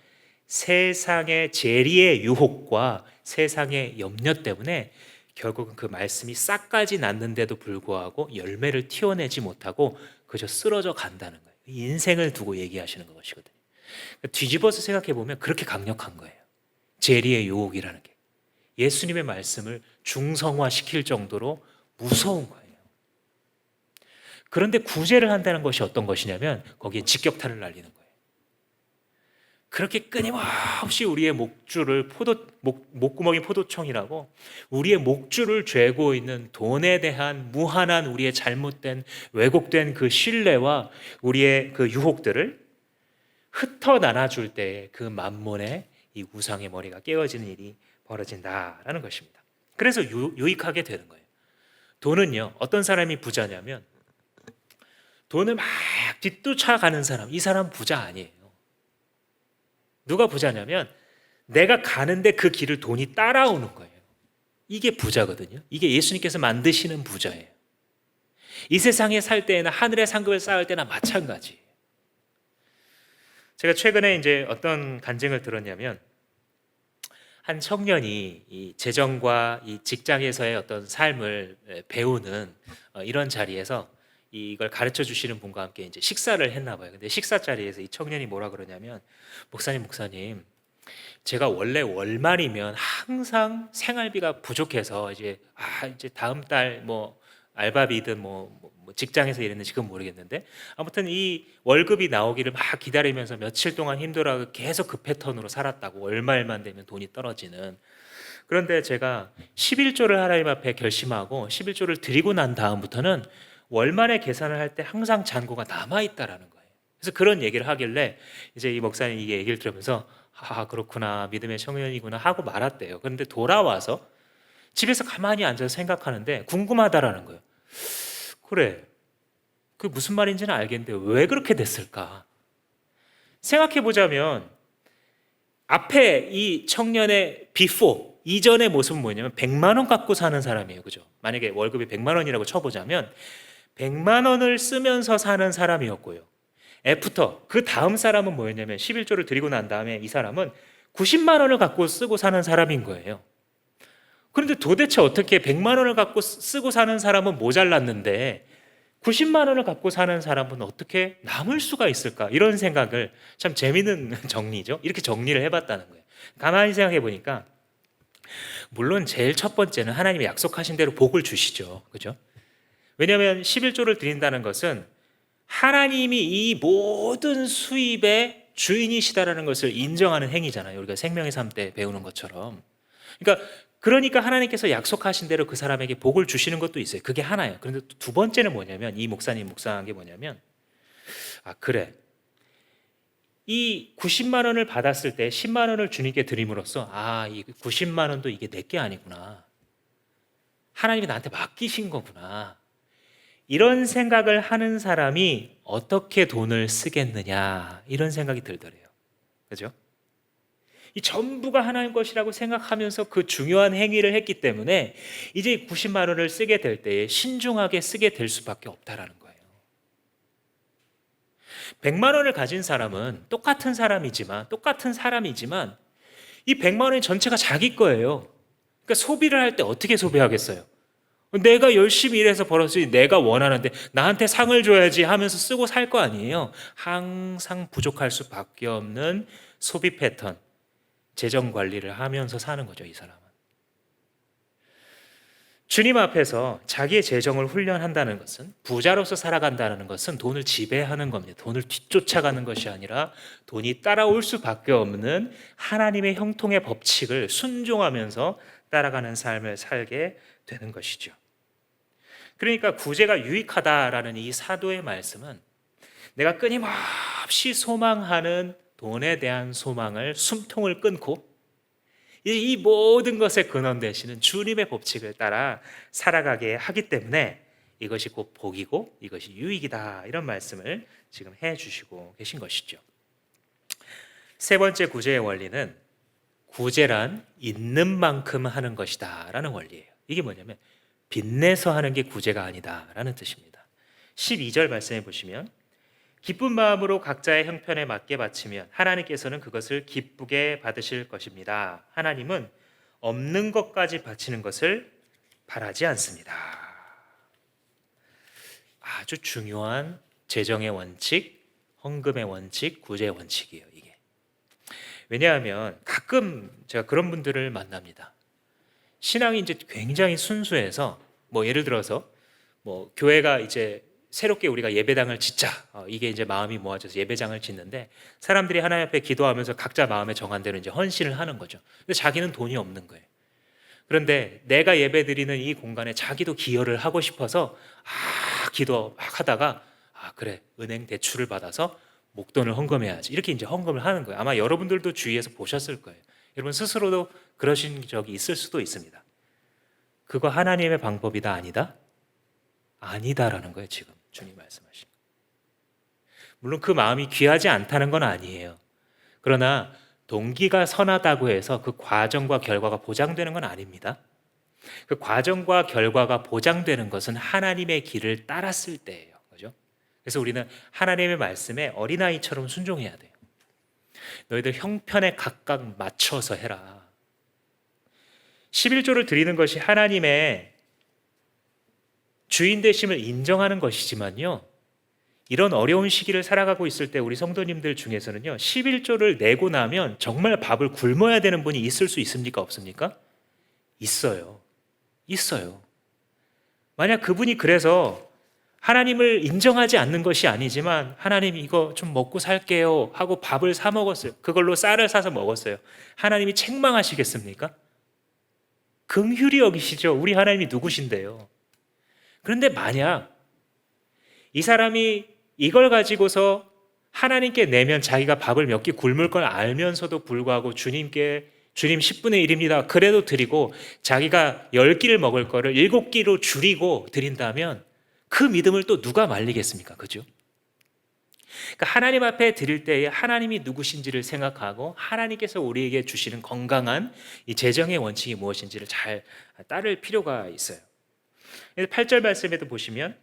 세상의 재리의 유혹과 세상의 염려 때문에 결국은 그 말씀이 싹까지 났는데도 불구하고 열매를 틔워내지 못하고 그저 쓰러져 간다는 거예요. 인생을 두고 얘기하시는 것이거든요. 뒤집어서 생각해 보면 그렇게 강력한 거예요. 재리의 유혹이라는 게 예수님의 말씀을 중성화시킬 정도로 무서운 거예요. 그런데 구제를 한다는 것이 어떤 것이냐면 거기에 직격탄을 날리는 거예요. 그렇게 끊임없이 우리의 목줄을 목구멍이 포도청이라고 우리의 목줄을 죄고 있는 돈에 대한 무한한 우리의 잘못된 왜곡된 그 신뢰와 우리의 그 유혹들을 흩어 나눠줄 때 그 만몬의 이 우상의 머리가 깨어지는 일이 벌어진다라는 것입니다. 그래서 유익하게 되는 거예요. 돈은요, 어떤 사람이 부자냐면 돈을 막 뒤쫓아가는 사람, 이 사람 부자 아니에요. 누가 부자냐면 내가 가는데 그 길을 돈이 따라오는 거예요. 이게 부자거든요. 이게 예수님께서 만드시는 부자예요. 이 세상에 살 때나 하늘의 상급을 쌓을 때나 마찬가지예요. 제가 최근에 이제 어떤 간증을 들었냐면 한 청년이 이 재정과 이 직장에서의 어떤 삶을 배우는 이런 자리에서 이걸 가르쳐 주시는 분과 함께 이제 식사를 했나 봐요. 근데 식사 자리에서 이 청년이 뭐라 그러냐면 목사님, 제가 원래 월말이면 항상 생활비가 부족해서 이제 다음 달 뭐 알바비든 뭐 직장에서 일했는지 지금 모르겠는데 아무튼 이 월급이 나오기를 막 기다리면서 며칠 동안 힘들어하고 계속 그 패턴으로 살았다고 월말만 되면 돈이 떨어지는. 그런데 제가 11조를 하나님 앞에 결심하고 11조를 드리고 난 다음부터는 월말에 계산을 할 때 항상 잔고가 남아있다라는 거예요. 그래서 그런 얘기를 하길래 이제 이 목사님이 이 얘기를 들으면서 그렇구나, 믿음의 청년이구나 하고 말았대요. 그런데 돌아와서 집에서 가만히 앉아서 생각하는데 궁금하다라는 거예요. 그래, 그 무슨 말인지는 알겠는데 왜 그렇게 됐을까? 생각해 보자면 앞에 이 청년의 before 이전의 모습은 뭐냐면 100만 원 갖고 사는 사람이에요. 그죠? 만약에 월급이 100만 원이라고 쳐보자면 100만 원을 쓰면서 사는 사람이었고요. 애프터 그 다음 사람은 뭐였냐면 11조를 드리고 난 다음에 이 사람은 90만 원을 갖고 쓰고 사는 사람인 거예요. 그런데 도대체 어떻게 100만 원을 갖고 쓰고 사는 사람은 모자랐는데 90만 원을 갖고 사는 사람은 어떻게 남을 수가 있을까? 이런 생각을, 참 재미있는 정리죠. 이렇게 정리를 해봤다는 거예요. 가만히 생각해 보니까 물론 제일 첫 번째는 하나님이 약속하신 대로 복을 주시죠. 그죠? 왜냐하면 11조를 드린다는 것은 하나님이 이 모든 수입의 주인이시다라는 것을 인정하는 행위잖아요. 우리가 생명의 삶 때 배우는 것처럼. 그러니까 하나님께서 약속하신 대로 그 사람에게 복을 주시는 것도 있어요. 그게 하나예요. 그런데 두 번째는 뭐냐면, 이 목사님 묵상한 게 뭐냐면, 그래, 이 90만 원을 받았을 때 10만 원을 주님께 드림으로써 이 90만 원도 이게 내 게 아니구나, 하나님이 나한테 맡기신 거구나, 이런 생각을 하는 사람이 어떻게 돈을 쓰겠느냐, 이런 생각이 들더래요. 그죠? 이 전부가 하나님 것이라고 생각하면서 그 중요한 행위를 했기 때문에 이제 90만 원을 쓰게 될 때에 신중하게 쓰게 될 수밖에 없다라는 거예요. 100만 원을 가진 사람은 똑같은 사람이지만 이 100만 원이 전체가 자기 거예요. 그러니까 소비를 할 때 어떻게 소비하겠어요? 내가 열심히 일해서 벌었으니 내가 원하는데 나한테 상을 줘야지 하면서 쓰고 살 거 아니에요. 항상 부족할 수밖에 없는 소비 패턴, 재정 관리를 하면서 사는 거죠, 이 사람은. 주님 앞에서 자기의 재정을 훈련한다는 것은, 부자로서 살아간다는 것은 돈을 지배하는 겁니다. 돈을 뒤쫓아가는 것이 아니라 돈이 따라올 수밖에 없는 하나님의 형통의 법칙을 순종하면서 따라가는 삶을 살게 되는 것이죠. 그러니까 구제가 유익하다라는 이 사도의 말씀은, 내가 끊임없이 소망하는 돈에 대한 소망을, 숨통을 끊고 이 모든 것의 근원 되시는 주님의 법칙을 따라 살아가게 하기 때문에 이것이 곧 복이고 이것이 유익이다, 이런 말씀을 지금 해주시고 계신 것이죠. 세 번째 구제의 원리는, 구제란 있는 만큼 하는 것이다 라는 원리예요. 이게 뭐냐면, 빚내서 하는 게 구제가 아니다 라는 뜻입니다. 12절 말씀해 보시면, 기쁜 마음으로 각자의 형편에 맞게 바치면 하나님께서는 그것을 기쁘게 받으실 것입니다. 하나님은 없는 것까지 바치는 것을 바라지 않습니다. 아주 중요한 재정의 원칙, 헌금의 원칙, 구제의 원칙이에요, 이게. 왜냐하면 가끔 제가 그런 분들을 만납니다. 신앙이 이제 굉장히 순수해서, 예를 들어서 교회가 이제 새롭게 우리가 예배당을 짓자, 이게 이제 마음이 모아져서 예배장을 짓는데, 사람들이 하나님 앞에 기도하면서 각자 마음에 정한 대로 이제 헌신을 하는 거죠. 근데 자기는 돈이 없는 거예요. 그런데 내가 예배 드리는 이 공간에 자기도 기여를 하고 싶어서 기도 막 하다가, 그래, 은행 대출을 받아서 목돈을 헌금해야지, 이렇게 이제 헌금을 하는 거예요. 아마 여러분들도 주위에서 보셨을 거예요. 여러분 스스로도 그러신 적이 있을 수도 있습니다. 그거 하나님의 방법이다, 아니다? 아니다라는 거예요, 지금 주님 말씀하신. 물론 그 마음이 귀하지 않다는 건 아니에요. 그러나 동기가 선하다고 해서 그 과정과 결과가 보장되는 건 아닙니다. 그 과정과 결과가 보장되는 것은 하나님의 길을 따랐을 때예요. 그죠? 그래서 우리는 하나님의 말씀에 어린아이처럼 순종해야 돼요. 너희들 형편에 각각 맞춰서 해라. 11조를 드리는 것이 하나님의 주인 되심을 인정하는 것이지만요, 이런 어려운 시기를 살아가고 있을 때 우리 성도님들 중에서는요, 11조를 내고 나면 정말 밥을 굶어야 되는 분이 있을 수 있습니까? 없습니까? 있어요. 만약 그분이 그래서 하나님을 인정하지 않는 것이 아니지만, 하나님 이거 좀 먹고 살게요 하고 밥을 사 먹었어요. 그걸로 쌀을 사서 먹었어요. 하나님이 책망하시겠습니까? 긍휼히 여기시죠. 우리 하나님이 누구신데요? 그런데 만약 이 사람이 이걸 가지고서 하나님께 내면 자기가 밥을 몇 끼 굶을 걸 알면서도 불구하고 주님께, 주님 10분의 1입니다 그래도 드리고, 자기가 10끼를 먹을 거를 7끼로 줄이고 드린다면 그 믿음을 또 누가 말리겠습니까? 그죠? 그러니까 하나님 앞에 드릴 때에 하나님이 누구신지를 생각하고, 하나님께서 우리에게 주시는 건강한 이 재정의 원칙이 무엇인지를 잘 따를 필요가 있어요. 8절 말씀에도 보시면,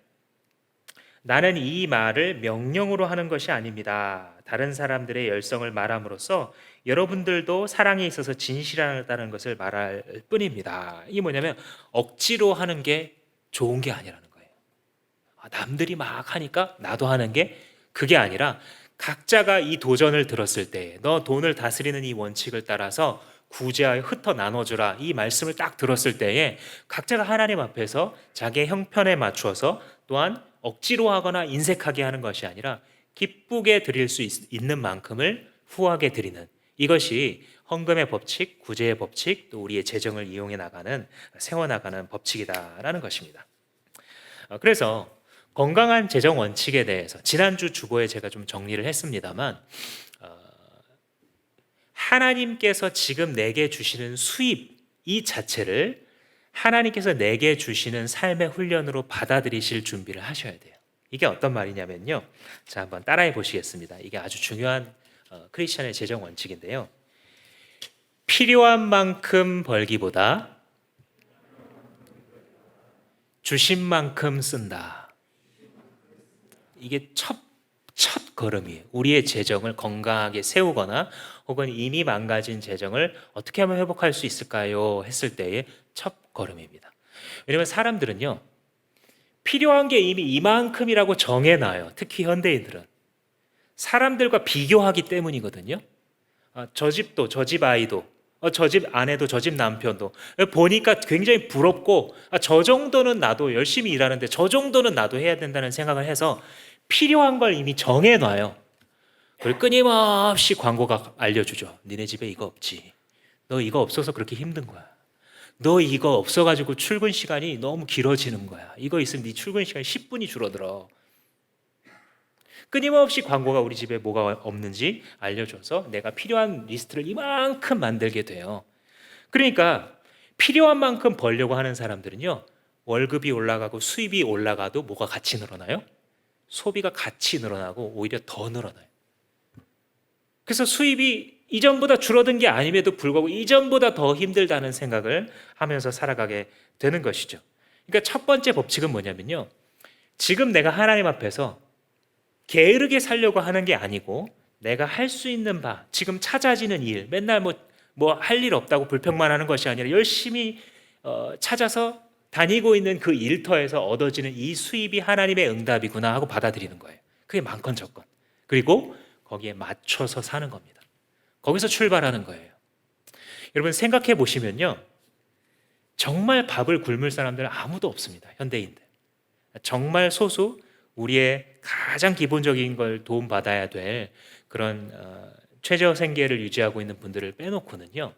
나는 이 말을 명령으로 하는 것이 아닙니다. 다른 사람들의 열성을 말함으로써 여러분들도 사랑에 있어서 진실하다는 것을 말할 뿐입니다. 이게 뭐냐면, 억지로 하는 게 좋은 게 아니라는 거예요. 남들이 막 하니까 나도 하는 게, 그게 아니라 각자가 이 도전을 들었을 때, 너 돈을 다스리는 이 원칙을 따라서 구제하여 흩어 나눠주라 이 말씀을 딱 들었을 때에 각자가 하나님 앞에서 자기의 형편에 맞추어서 또한 억지로 하거나 인색하게 하는 것이 아니라 기쁘게 드릴 수 있는 만큼을 후하게 드리는, 이것이 헌금의 법칙, 구제의 법칙, 또 우리의 재정을 이용해 나가는, 세워나가는 법칙이다라는 것입니다. 그래서 건강한 재정 원칙에 대해서 지난주 주보에 제가 좀 정리를 했습니다만, 하나님께서 지금 내게 주시는 수입 이 자체를 하나님께서 내게 주시는 삶의 훈련으로 받아들이실 준비를 하셔야 돼요. 이게 어떤 말이냐면요, 자, 한번 따라해 보시겠습니다. 이게 아주 중요한 크리스천의 재정 원칙인데요, 필요한 만큼 벌기보다 주신 만큼 쓴다. 이게 첫 걸음이에요. 우리의 재정을 건강하게 세우거나 혹은 이미 망가진 재정을 어떻게 하면 회복할 수 있을까요? 했을 때의 첫 걸음입니다. 왜냐하면 사람들은요, 필요한 게 이미 이만큼이라고 정해놔요. 특히 현대인들은 사람들과 비교하기 때문이거든요. 저 집도, 저 집 아이도, 저 집 아내도, 저 집 남편도 보니까 굉장히 부럽고, 저 정도는 나도 열심히 일하는데 저 정도는 나도 해야 된다는 생각을 해서 필요한 걸 이미 정해놔요. 그걸 끊임없이 광고가 알려주죠. 니네 집에 이거 없지. 너 이거 없어서 그렇게 힘든 거야. 너 이거 없어가지고 출근 시간이 너무 길어지는 거야. 이거 있으면 네 출근 시간이 10분이 줄어들어. 끊임없이 광고가 우리 집에 뭐가 없는지 알려줘서 내가 필요한 리스트를 이만큼 만들게 돼요. 그러니까 필요한 만큼 벌려고 하는 사람들은요, 월급이 올라가고 수입이 올라가도 뭐가 같이 늘어나요? 소비가 같이 늘어나고 오히려 더 늘어나요. 그래서 수입이 이전보다 줄어든 게 아님에도 불구하고 이전보다 더 힘들다는 생각을 하면서 살아가게 되는 것이죠. 그러니까 첫 번째 법칙은 뭐냐면요, 지금 내가 하나님 앞에서 게으르게 살려고 하는 게 아니고 내가 할 수 있는 바, 지금 찾아지는 일, 맨날 뭐 할 일 없다고 불평만 하는 것이 아니라 열심히 찾아서 다니고 있는 그 일터에서 얻어지는 이 수입이 하나님의 응답이구나 하고 받아들이는 거예요. 그게 많건적건. 그리고 거기에 맞춰서 사는 겁니다. 거기서 출발하는 거예요. 여러분 생각해 보시면요, 정말 밥을 굶을 사람들은 아무도 없습니다. 현대인들. 정말 소수, 우리의 가장 기본적인 걸 도움받아야 될 그런 최저 생계를 유지하고 있는 분들을 빼놓고는요,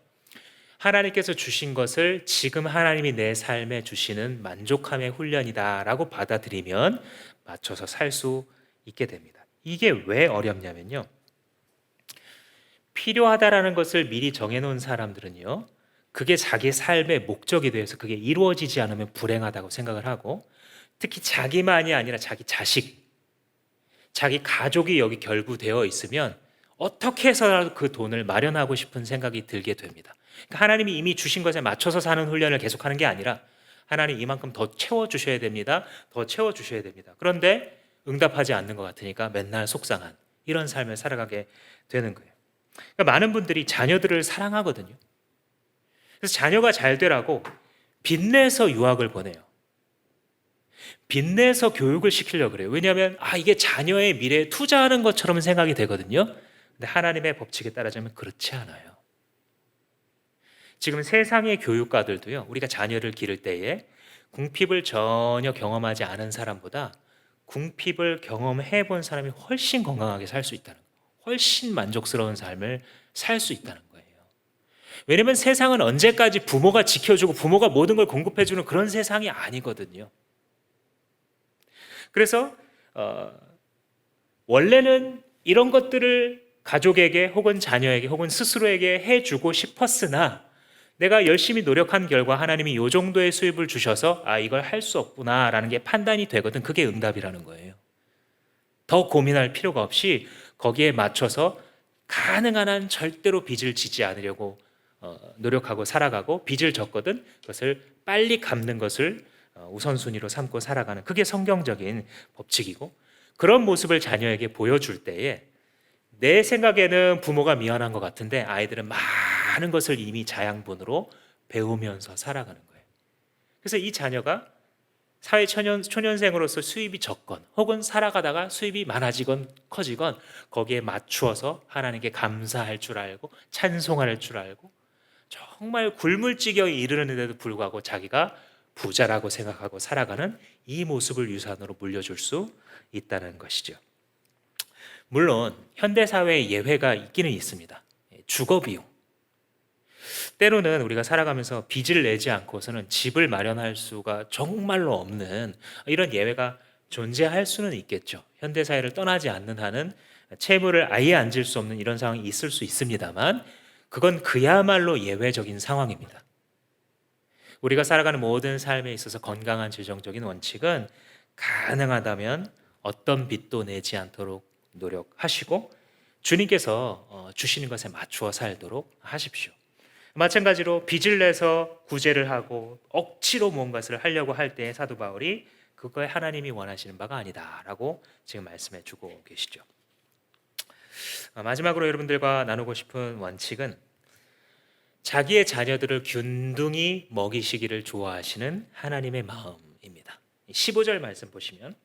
하나님께서 주신 것을 지금 하나님이 내 삶에 주시는 만족함의 훈련이다라고 받아들이면 맞춰서 살 수 있게 됩니다. 이게 왜 어렵냐면요, 필요하다라는 것을 미리 정해놓은 사람들은요, 그게 자기 삶의 목적이 되어서 그게 이루어지지 않으면 불행하다고 생각을 하고, 특히 자기만이 아니라 자기 자식, 자기 가족이 여기 결부되어 있으면 어떻게 해서라도 그 돈을 마련하고 싶은 생각이 들게 됩니다. 그러니까 하나님이 이미 주신 것에 맞춰서 사는 훈련을 계속하는 게 아니라 하나님 이만큼 더 채워주셔야 됩니다. 더 채워주셔야 됩니다. 그런데 응답하지 않는 것 같으니까 맨날 속상한 이런 삶을 살아가게 되는 거예요. 그러니까 많은 분들이 자녀들을 사랑하거든요. 그래서 자녀가 잘 되라고 빚내서 유학을 보내요. 빚내서 교육을 시키려고 그래요. 왜냐하면 이게 자녀의 미래에 투자하는 것처럼 생각이 되거든요. 근데 하나님의 법칙에 따라자면 그렇지 않아요. 지금 세상의 교육가들도요, 우리가 자녀를 기를 때에 궁핍을 전혀 경험하지 않은 사람보다 궁핍을 경험해 본 사람이 훨씬 건강하게 살 수 있다는 거예요. 훨씬 만족스러운 삶을 살 수 있다는 거예요. 왜냐하면 세상은 언제까지 부모가 지켜주고 부모가 모든 걸 공급해주는 그런 세상이 아니거든요. 그래서 원래는 이런 것들을 가족에게 혹은 자녀에게 혹은 스스로에게 해주고 싶었으나 내가 열심히 노력한 결과 하나님이 이 정도의 수입을 주셔서 이걸 할 수 없구나라는 게 판단이 되거든. 그게 응답이라는 거예요. 더 고민할 필요가 없이 거기에 맞춰서 가능한 한 절대로 빚을 지지 않으려고 노력하고 살아가고, 빚을 졌거든 그것을 빨리 갚는 것을 우선순위로 삼고 살아가는, 그게 성경적인 법칙이고, 그런 모습을 자녀에게 보여줄 때에 내 생각에는 부모가 미안한 것 같은데 아이들은 많은 것을 이미 자양분으로 배우면서 살아가는 거예요. 그래서 이 자녀가 사회 초년생으로서 수입이 적건 혹은 살아가다가 수입이 많아지건 커지건 거기에 맞추어서 하나님께 감사할 줄 알고 찬송할 줄 알고 정말 굶을 지경에 이르는데도 불구하고 자기가 부자라고 생각하고 살아가는 이 모습을 유산으로 물려줄 수 있다는 것이죠. 물론 현대 사회에 예외가 있기는 있습니다. 주거 비용. 때로는 우리가 살아가면서 빚을 내지 않고서는 집을 마련할 수가 정말로 없는 이런 예외가 존재할 수는 있겠죠. 현대 사회를 떠나지 않는 한은 채무를 아예 안 질 수 없는 이런 상황이 있을 수 있습니다만, 그건 그야말로 예외적인 상황입니다. 우리가 살아가는 모든 삶에 있어서 건강한 재정적인 원칙은 가능하다면 어떤 빚도 내지 않도록 노력하시고, 주님께서 주시는 것에 맞추어 살도록 하십시오. 마찬가지로 빚을 내서 구제를 하고 억지로 무엇을 하려고 할 때 사도 바울이 그거에 하나님이 원하시는 바가 아니다라고 지금 말씀해 주고 계시죠. 마지막으로 여러분들과 나누고 싶은 원칙은 자기의 자녀들을 균등히 먹이시기를 좋아하시는 하나님의 마음입니다. 15절 말씀 보시면,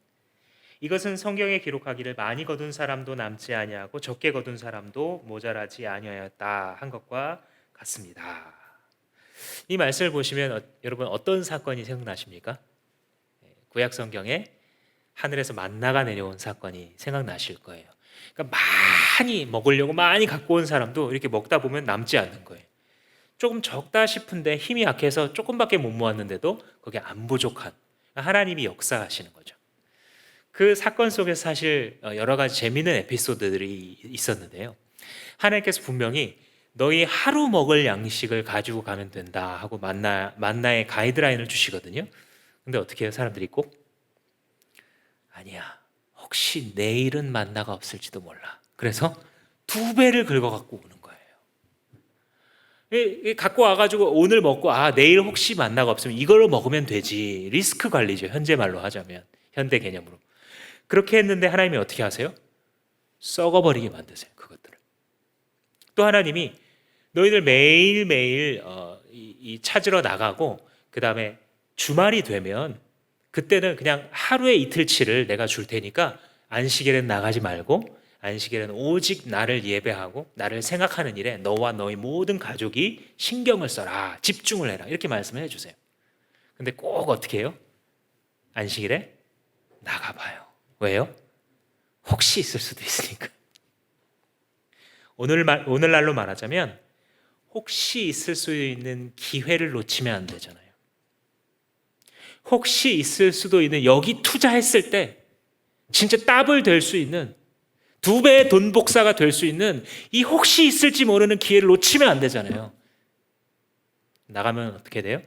이것은 성경에 기록하기를 많이 거둔 사람도 남지 아니하고 적게 거둔 사람도 모자라지 아니하였다 한 것과 같습니다. 이 말씀을 보시면 여러분 어떤 사건이 생각나십니까? 구약 성경에 하늘에서 만나가 내려온 사건이 생각나실 거예요. 그러니까 많이 먹으려고 많이 갖고 온 사람도 이렇게 먹다 보면 남지 않는 거예요. 조금 적다 싶은데 힘이 약해서 조금밖에 못 모았는데도 그게 안 부족한, 하나님이 역사하시는 거죠. 그 사건 속에서 사실 여러 가지 재미있는 에피소드들이 있었는데요. 하나님께서 분명히 너희 하루 먹을 양식을 가지고 가면 된다 하고 만나의 가이드라인을 주시거든요. 근데 어떻게 해요? 사람들이 꼭 아니야, 혹시 내일은 만나가 없을지도 몰라. 그래서 2배를 긁어갖고 오는 거예요. 갖고 와가지고 오늘 먹고 내일 혹시 만나가 없으면 이걸로 먹으면 되지. 리스크 관리죠. 현재 말로 하자면, 현대 개념으로. 그렇게 했는데 하나님이 어떻게 하세요? 썩어버리게 만드세요. 그것들을. 또 하나님이 너희들 매일매일 찾으러 나가고, 그 다음에 주말이 되면 그때는 그냥 하루에 이틀치를 내가 줄 테니까 안식일엔 나가지 말고 안식일에는 오직 나를 예배하고 나를 생각하는 일에 너와 너희 모든 가족이 신경을 써라, 집중을 해라, 이렇게 말씀을 해주세요. 근데 꼭 어떻게 해요? 안식일에 나가봐요. 왜요? 혹시 있을 수도 있으니까. 오늘날로 말하자면 혹시 있을 수 있는 기회를 놓치면 안 되잖아요. 혹시 있을 수도 있는, 여기 투자했을 때 진짜 더블 될 수 있는, 2배의 돈 복사가 될 수 있는 이 혹시 있을지 모르는 기회를 놓치면 안 되잖아요. 나가면 어떻게 돼요?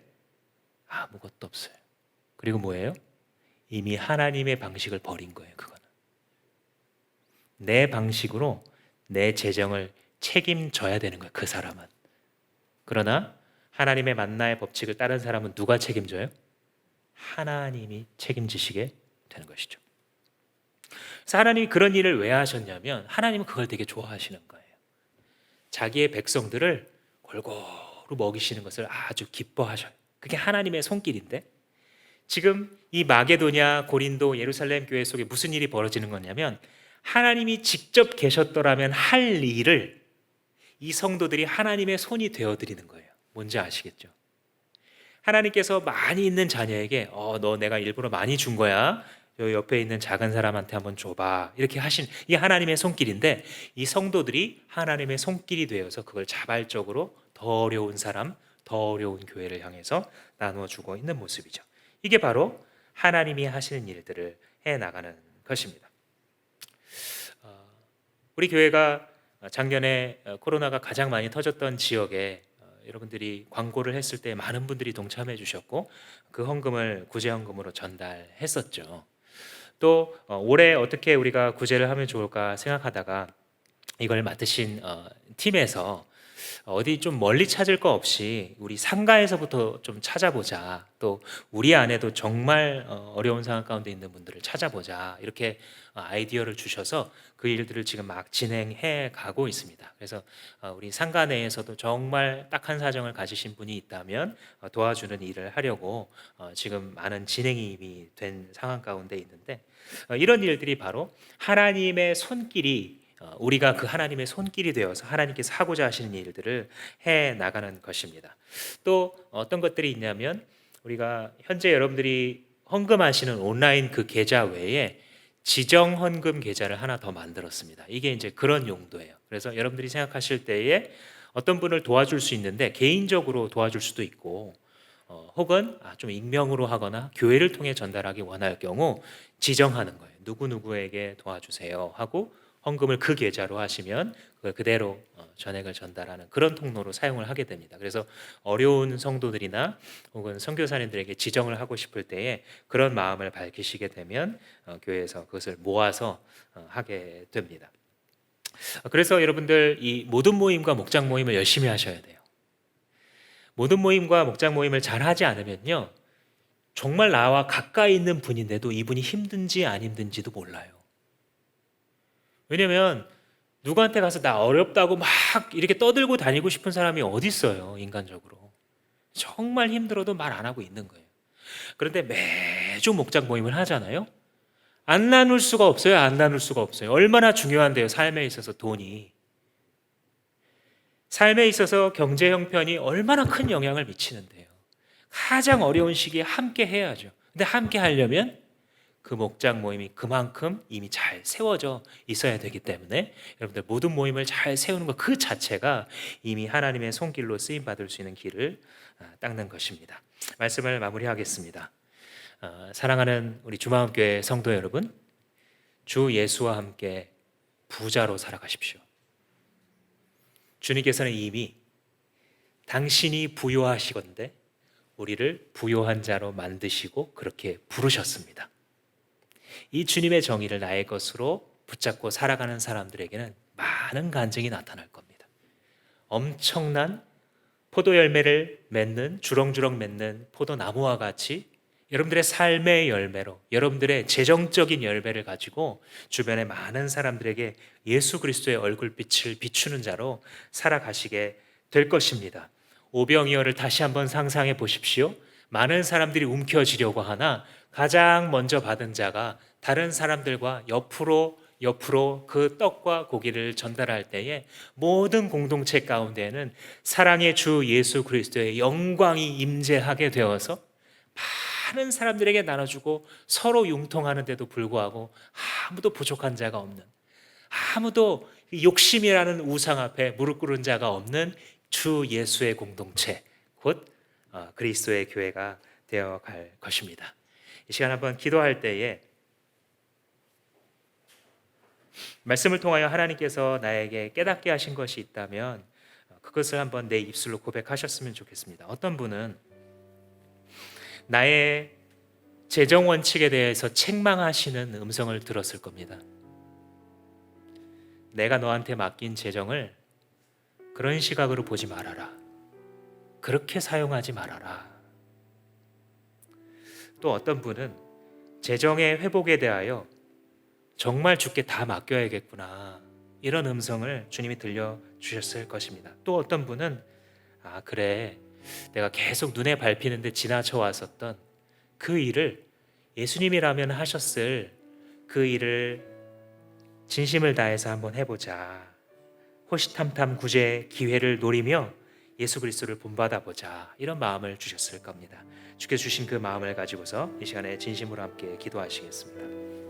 아무것도 없어요. 그리고 뭐예요? 이미 하나님의 방식을 버린 거예요. 그거는 내 방식으로 내 재정을 책임져야 되는 거예요. 그 사람은. 그러나 하나님의 만나의 법칙을 따른 사람은 누가 책임져요? 하나님이 책임지시게 되는 것이죠. 그래서 하나님이 그런 일을 왜 하셨냐면, 하나님은 그걸 되게 좋아하시는 거예요. 자기의 백성들을 골고루 먹이시는 것을 아주 기뻐하셔요. 그게 하나님의 손길인데, 지금 이 마게도냐, 고린도, 예루살렘 교회 속에 무슨 일이 벌어지는 거냐면, 하나님이 직접 계셨더라면 할 일을 이 성도들이 하나님의 손이 되어드리는 거예요. 뭔지 아시겠죠? 하나님께서 많이 있는 자녀에게 너 내가 일부러 많이 준 거야, 요 옆에 있는 작은 사람한테 한번 줘봐, 이렇게 하신 이 하나님의 손길인데, 이 성도들이 하나님의 손길이 되어서 그걸 자발적으로 더 어려운 사람, 더 어려운 교회를 향해서 나누어주고 있는 모습이죠. 이게 바로 하나님이 하시는 일들을 해나가는 것입니다. 우리 교회가 작년에 코로나가 가장 많이 터졌던 지역에 여러분들이 광고를 했을 때 많은 분들이 동참해 주셨고, 그 헌금을 구제 헌금으로 전달했었죠. 또 올해 어떻게 우리가 구제를 하면 좋을까 생각하다가 이걸 맡으신 팀에서 어디 좀 멀리 찾을 거 없이 우리 상가에서부터 좀 찾아보자, 또 우리 안에도 정말 어려운 상황 가운데 있는 분들을 찾아보자, 이렇게 아이디어를 주셔서 그 일들을 지금 막 진행해 가고 있습니다. 그래서 우리 상가 내에서도 정말 딱한 사정을 가지신 분이 있다면 도와주는 일을 하려고 지금 많은 진행이 이미 된 상황 가운데 있는데, 이런 일들이 바로 하나님의 손길이 우리가 그 하나님의 손길이 되어서 하나님께서 하고자 하시는 일들을 해 나가는 것입니다. 또 어떤 것들이 있냐면 우리가 현재 여러분들이 헌금하시는 온라인 그 계좌 외에 지정 헌금 계좌를 하나 더 만들었습니다. 이게 이제 그런 용도예요. 그래서 여러분들이 생각하실 때에 어떤 분을 도와줄 수 있는데 개인적으로 도와줄 수도 있고 혹은 좀 익명으로 하거나 교회를 통해 전달하기 원할 경우 지정하는 거예요. 누구누구에게 도와주세요 하고 헌금을 그 계좌로 하시면 그걸 그대로 전액을 전달하는 그런 통로로 사용을 하게 됩니다. 그래서 어려운 성도들이나 혹은 선교사님들에게 지정을 하고 싶을 때에 그런 마음을 밝히시게 되면 교회에서 그것을 모아서 하게 됩니다. 그래서 여러분들 이 모든 모임과 목장 모임을 열심히 하셔야 돼요. 모든 모임과 목장 모임을 잘 하지 않으면요, 정말 나와 가까이 있는 분인데도 이분이 힘든지 안 힘든지도 몰라요. 왜냐면 누구한테 가서 나 어렵다고 막 이렇게 떠들고 다니고 싶은 사람이 어디 있어요, 인간적으로. 정말 힘들어도 말 안 하고 있는 거예요. 그런데 매주 목장 모임을 하잖아요. 안 나눌 수가 없어요. 안 나눌 수가 없어요. 얼마나 중요한데요, 삶에 있어서 돈이. 삶에 있어서 경제 형편이 얼마나 큰 영향을 미치는데요. 가장 어려운 시기에 함께 해야죠. 근데 함께 하려면 그 목장 모임이 그만큼 이미 잘 세워져 있어야 되기 때문에 여러분들 모든 모임을 잘 세우는 것 그 자체가 이미 하나님의 손길로 쓰임 받을 수 있는 길을 닦는 것입니다. 말씀을 마무리하겠습니다. 사랑하는 우리 주마음교회 성도 여러분, 주 예수와 함께 부자로 살아가십시오. 주님께서는 이미 당신이 부요하시건대 우리를 부요한 자로 만드시고 그렇게 부르셨습니다. 이 주님의 정의를 나의 것으로 붙잡고 살아가는 사람들에게는 많은 간증이 나타날 겁니다. 엄청난 포도 열매를 맺는, 주렁주렁 맺는 포도나무와 같이 여러분들의 삶의 열매로, 여러분들의 재정적인 열매를 가지고 주변의 많은 사람들에게 예수 그리스도의 얼굴빛을 비추는 자로 살아가시게 될 것입니다. 오병이어를 다시 한번 상상해 보십시오. 많은 사람들이 움켜쥐려고 하나 가장 먼저 받은 자가 다른 사람들과 옆으로 그 떡과 고기를 전달할 때에 모든 공동체 가운데에는 사랑의 주 예수 그리스도의 영광이 임재하게 되어서 많은 사람들에게 나눠주고 서로 융통하는데도 불구하고 아무도 부족한 자가 없는, 아무도 욕심이라는 우상 앞에 무릎 꿇은 자가 없는 주 예수의 공동체, 곧 그리스도의 교회가 되어갈 것입니다. 이 시간 한번 기도할 때에 말씀을 통하여 하나님께서 나에게 깨닫게 하신 것이 있다면 그것을 한번 내 입술로 고백하셨으면 좋겠습니다. 어떤 분은 나의 재정 원칙에 대해서 책망하시는 음성을 들었을 겁니다. 내가 너한테 맡긴 재정을 그런 시각으로 보지 말아라. 그렇게 사용하지 말아라. 또 어떤 분은 재정의 회복에 대하여 정말 주께 다 맡겨야겠구나, 이런 음성을 주님이 들려주셨을 것입니다. 또 어떤 분은 그래, 내가 계속 눈에 밟히는데 지나쳐 왔었던 그 일을 예수님이라면 하셨을 그 일을 진심을 다해서 한번 해보자, 호시탐탐 구제 기회를 노리며 예수 그리스도를 본받아 보자, 이런 마음을 주셨을 겁니다. 주께서 주신 그 마음을 가지고서 이 시간에 진심으로 함께 기도하시겠습니다.